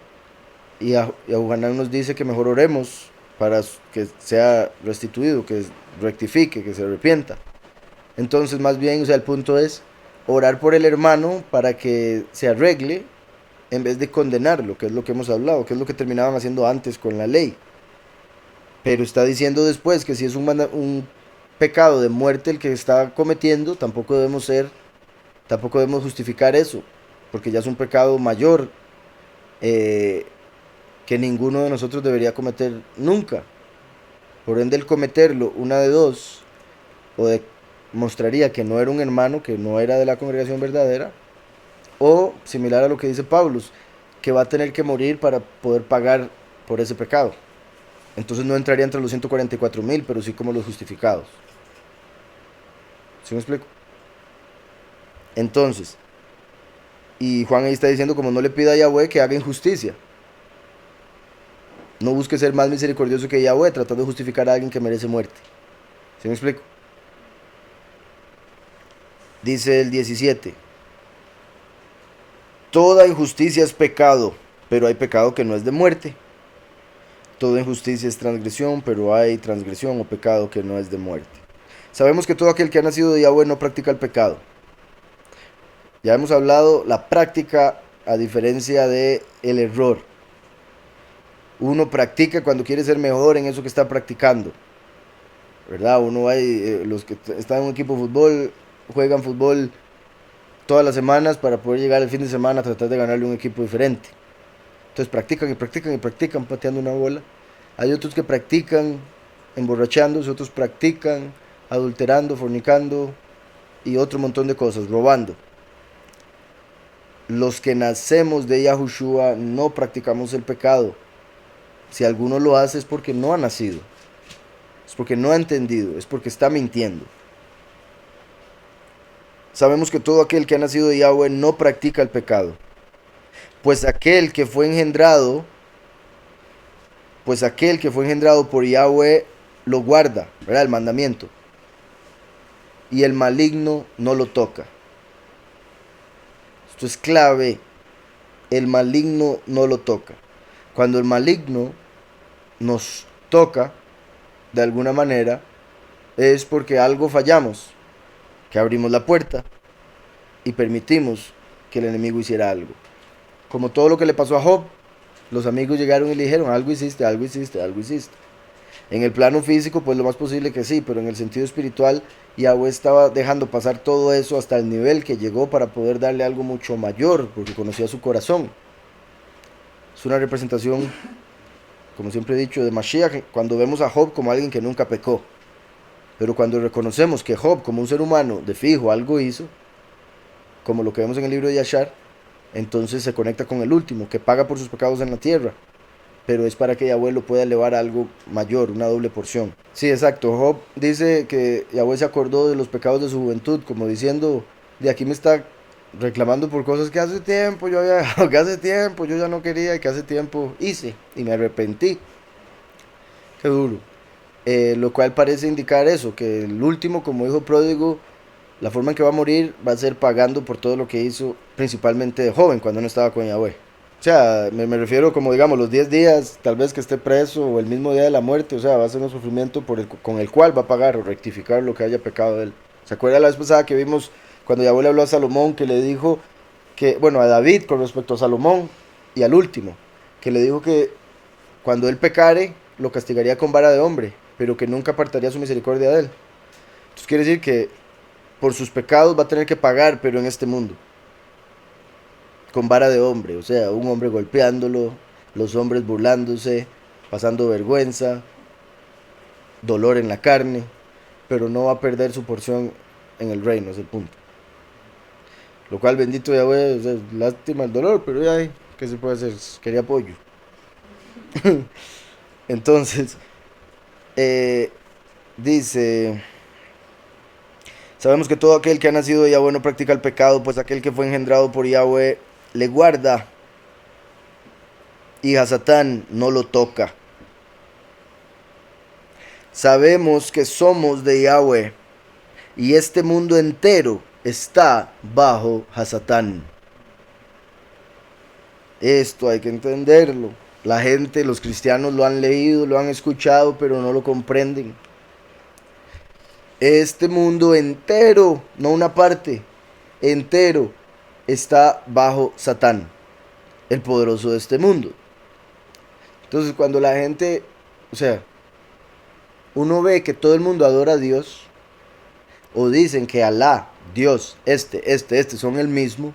y a Juanán nos dice que mejor oremos para que sea restituido, que rectifique, que se arrepienta. Entonces, más bien, o sea, el punto es orar por el hermano para que se arregle en vez de condenarlo, que es lo que hemos hablado, que es lo que terminaban haciendo antes con la ley. Pero está diciendo después que si es un pecado de muerte el que está cometiendo, tampoco debemos justificar eso, porque ya es un pecado mayor eh, que ninguno de nosotros debería cometer nunca. Por ende, el cometerlo, una de dos, mostraría que no era un hermano, que no era de la congregación verdadera, o similar a lo que dice Pablo, que va a tener que morir para poder pagar por ese pecado. Entonces no entraría entre los 144,000, pero sí como los justificados. ¿Sí me explico? Entonces, y Juan ahí está diciendo como no le pida a Yahweh que haga injusticia. No busque ser más misericordioso que Yahweh tratando de justificar a alguien que merece muerte. ¿Sí me explico? Dice el 17. Toda injusticia es pecado, pero hay pecado que no es de muerte. Toda injusticia es transgresión, pero hay transgresión o pecado que no es de muerte. Sabemos que todo aquel que ha nacido de Yahweh no practica el pecado. Ya hemos hablado la práctica a diferencia de el error. Uno practica cuando quiere ser mejor en eso que está practicando, ¿verdad? Los que están en un equipo de fútbol juegan fútbol todas las semanas para poder llegar el fin de semana a tratar de ganarle un equipo diferente. Entonces practican y practican y practican pateando una bola. Hay otros que practican emborrachándose, otros practican adulterando, fornicando y otro montón de cosas, robando. Los que nacemos de Yahushua no practicamos el pecado. Si alguno lo hace es porque no ha nacido, es porque no ha entendido, es porque está mintiendo. Sabemos que todo aquel que ha nacido de Yahweh no practica el pecado, pues aquel que fue engendrado por Yahweh lo guarda, ¿verdad? El mandamiento, y el maligno no lo toca. Esto es clave, el maligno no lo toca. Cuando el maligno nos toca de alguna manera es porque algo fallamos, que abrimos la puerta y permitimos que el enemigo hiciera algo. Como todo lo que le pasó a Job, los amigos llegaron y le dijeron, algo hiciste, algo hiciste, algo hiciste. En el plano físico, pues lo más posible que sí, pero en el sentido espiritual, Yahweh estaba dejando pasar todo eso hasta el nivel que llegó para poder darle algo mucho mayor, porque conocía su corazón. Es una representación, como siempre he dicho, de Mashiach, cuando vemos a Job como alguien que nunca pecó. Pero cuando reconocemos que Job, como un ser humano, de fijo algo hizo, como lo que vemos en el libro de Yashar, entonces se conecta con el último, que paga por sus pecados en la tierra. Pero es para que Yahweh lo pueda elevar a algo mayor, una doble porción. Sí, exacto. Job dice que Yahweh se acordó de los pecados de su juventud, como diciendo, de aquí me está reclamando por cosas que hace tiempo yo había dejado, que hace tiempo yo ya no quería y que hace tiempo hice y me arrepentí. Qué duro. Lo cual parece indicar eso, que el último, como hijo pródigo, la forma en que va a morir va a ser pagando por todo lo que hizo, principalmente de joven, cuando no estaba con Yahweh. O sea, me refiero como digamos los 10 días, tal vez que esté preso o el mismo día de la muerte, o sea, va a ser un sufrimiento con el cual va a pagar o rectificar lo que haya pecado de él. ¿Se acuerda la vez pasada que vimos cuando Yahweh le habló a Salomón que le dijo que, bueno, a David con respecto a Salomón y al último, que le dijo que cuando él pecare lo castigaría con vara de hombre, pero que nunca apartaría su misericordia de él? Entonces quiere decir que por sus pecados va a tener que pagar, pero en este mundo, con vara de hombre, o sea, un hombre golpeándolo, los hombres burlándose, pasando vergüenza, dolor en la carne, pero no va a perder su porción en el reino, es el punto. Lo cual, bendito Yahweh, o sea, lástima el dolor, pero ya, ¿qué se puede hacer? Quería apoyo. Entonces, eh, dice, sabemos que todo aquel que ha nacido de Yahweh no practica el pecado, pues aquel que fue engendrado por Yahweh le guarda y a Satán no lo toca. Sabemos que somos de Yahweh y este mundo entero está bajo Hasatán. Esto hay que entenderlo. La gente, los cristianos lo han leído, lo han escuchado, pero no lo comprenden. Este mundo entero, no una parte, entero, está bajo Satán, el poderoso de este mundo. Entonces cuando la gente, o sea, uno ve que todo el mundo adora a Dios, o dicen que Alá, Dios, este son el mismo,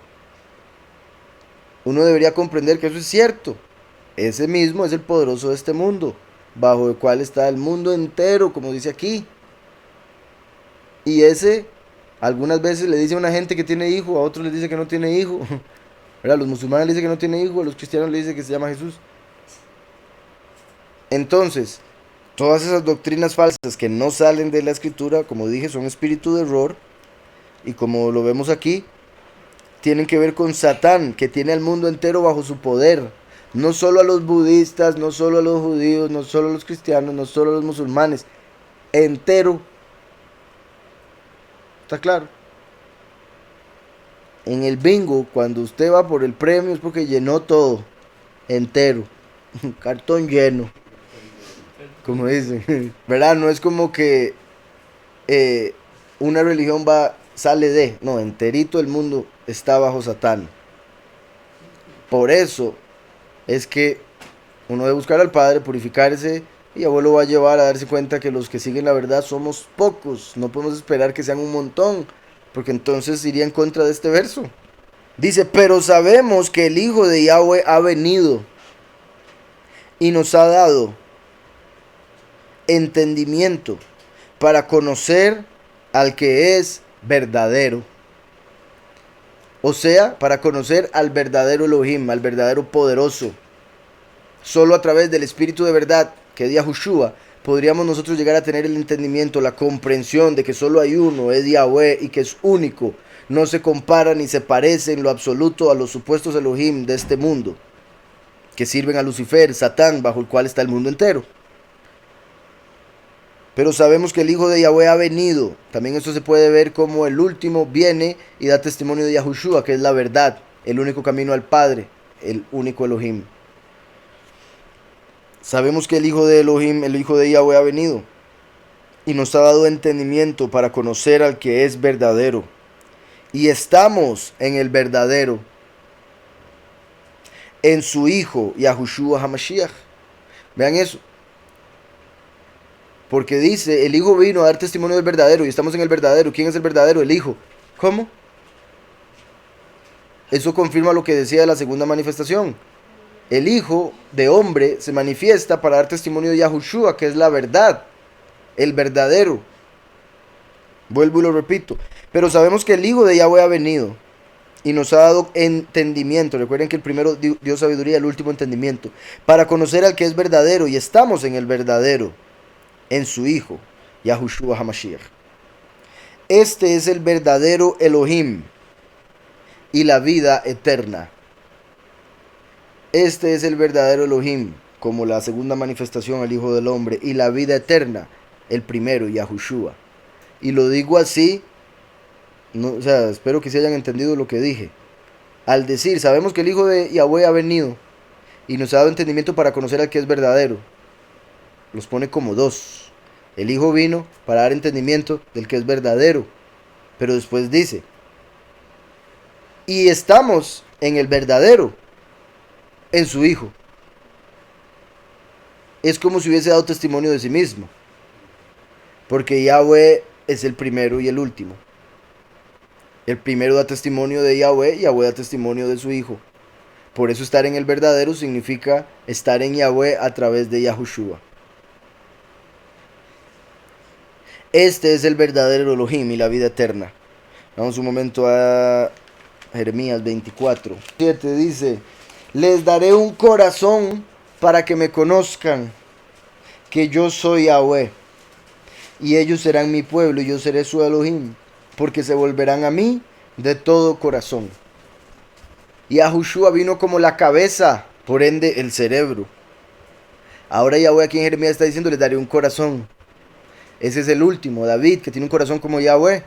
uno debería comprender que eso es cierto. Ese mismo es el poderoso de este mundo, bajo el cual está el mundo entero, como dice aquí. Y ese, algunas veces le dice a una gente que tiene hijo, a otros les dice que no tiene hijo. ¿Verdad? Los musulmanes le dicen que no tiene hijo, a los cristianos le dicen que se llama Jesús. Entonces, todas esas doctrinas falsas que no salen de la escritura, como dije, son espíritu de error. Y como lo vemos aquí, tienen que ver con Satán, que tiene al mundo entero bajo su poder. No solo a los budistas, no solo a los judíos, no solo a los cristianos, no solo a los musulmanes. Entero. ¿Está claro? En el bingo, cuando usted va por el premio es porque llenó todo. Entero. Cartón lleno. Como dicen. ¿Verdad? No es como que una religión sale de. No, enterito el mundo está bajo Satán. Por eso es que uno debe buscar al Padre, purificarse, y abuelo va a llevar a darse cuenta que los que siguen la verdad somos pocos. No podemos esperar que sean un montón, porque entonces iría en contra de este verso. Dice, pero sabemos que el Hijo de Yahweh ha venido y nos ha dado entendimiento para conocer al que es verdadero. O sea, para conocer al verdadero Elohim, al verdadero poderoso. Solo a través del Espíritu de verdad que di a Yahushua podríamos nosotros llegar a tener el entendimiento, la comprensión de que solo hay uno, es Yahweh, y que es único. No se compara ni se parece en lo absoluto a los supuestos Elohim de este mundo, que sirven a Lucifer, Satán, bajo el cual está el mundo entero. Pero sabemos que el Hijo de Yahweh ha venido. También esto se puede ver como el último viene y da testimonio de Yahushua, que es la verdad, el único camino al Padre, el único Elohim. Sabemos que el Hijo de Elohim, el Hijo de Yahweh ha venido y nos ha dado entendimiento para conocer al que es verdadero. Y estamos en el verdadero, en su Hijo, Yahushua HaMashiach. Vean eso. Porque dice, el Hijo vino a dar testimonio del verdadero y estamos en el verdadero. ¿Quién es el verdadero? El Hijo. ¿Cómo? Eso confirma lo que decía de la segunda manifestación. El Hijo de hombre se manifiesta para dar testimonio de Yahushua, que es la verdad, el verdadero. Vuelvo y lo repito. Pero sabemos que el Hijo de Yahweh ha venido y nos ha dado entendimiento. Recuerden que el primero dio sabiduría, el último entendimiento. Para conocer al que es verdadero, y estamos en el verdadero, en su Hijo, Yahushua HaMashiach. Este es el verdadero Elohim y la vida eterna. Este es el verdadero Elohim, como la segunda manifestación al Hijo del Hombre, y la vida eterna, el primero, Yahushua. Y lo digo así, no, o sea, espero que se hayan entendido lo que dije. Al decir, sabemos que el Hijo de Yahweh ha venido y nos ha dado entendimiento para conocer al que es verdadero. Los pone como dos. El Hijo vino para dar entendimiento del que es verdadero. Pero después dice, y estamos en el verdadero, en su Hijo. Es como si hubiese dado testimonio de sí mismo. Porque Yahweh es el primero y el último. El primero da testimonio de Yahweh, Yahweh da testimonio de su Hijo. Por eso estar en el verdadero significa estar en Yahweh a través de Yahushua. Este es el verdadero Elohim y la vida eterna. Vamos un momento a Jeremías 24. 7 dice, les daré un corazón para que me conozcan que yo soy Yahweh. Y ellos serán mi pueblo y yo seré su Elohim, porque se volverán a mí de todo corazón. Yahushua vino como la cabeza, por ende el cerebro. Ahora Yahweh aquí en Jeremías está diciendo, les daré un corazón. Ese es el último, David, que tiene un corazón como Yahweh.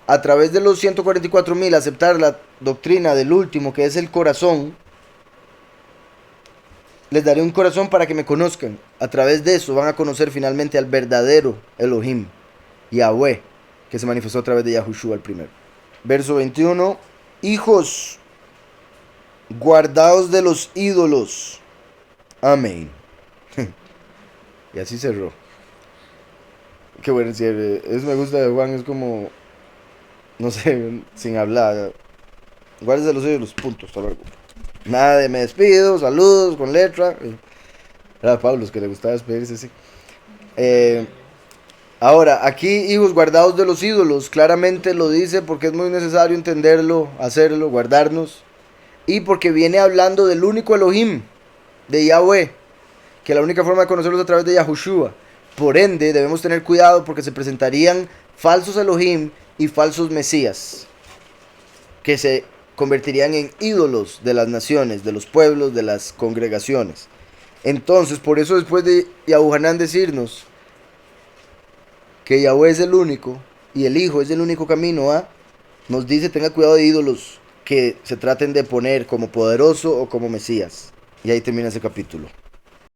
A través de los 144,000 aceptar la doctrina del último, que es el corazón, les daré un corazón para que me conozcan. A través de eso van a conocer finalmente al verdadero Elohim, Yahweh, que se manifestó a través de Yahushua el primero. Verso 21. Hijos, guardaos de los ídolos. Amén. Y así cerró. Qué bueno, sí, eso me gusta de Juan, es como, no sé, sin hablar. Guárdese de los ídolos, punto, hasta luego. Nada de me despido, saludos, con letra. Era Pablo, que le gustaba despedirse así. Ahora, aquí, hijos, guardados de los ídolos, claramente lo dice porque es muy necesario entenderlo, hacerlo, guardarnos. Y porque viene hablando del único Elohim, de Yahweh, que la única forma de conocerlos es a través de Yahushua. Por ende, debemos tener cuidado porque se presentarían falsos Elohim y falsos Mesías, que se convertirían en ídolos de las naciones, de los pueblos, de las congregaciones. Entonces, por eso después de Yahuhanán decirnos que Yahweh es el único y el Hijo es el único camino, nos dice tenga cuidado de ídolos que se traten de poner como poderoso o como Mesías. Y ahí termina ese capítulo.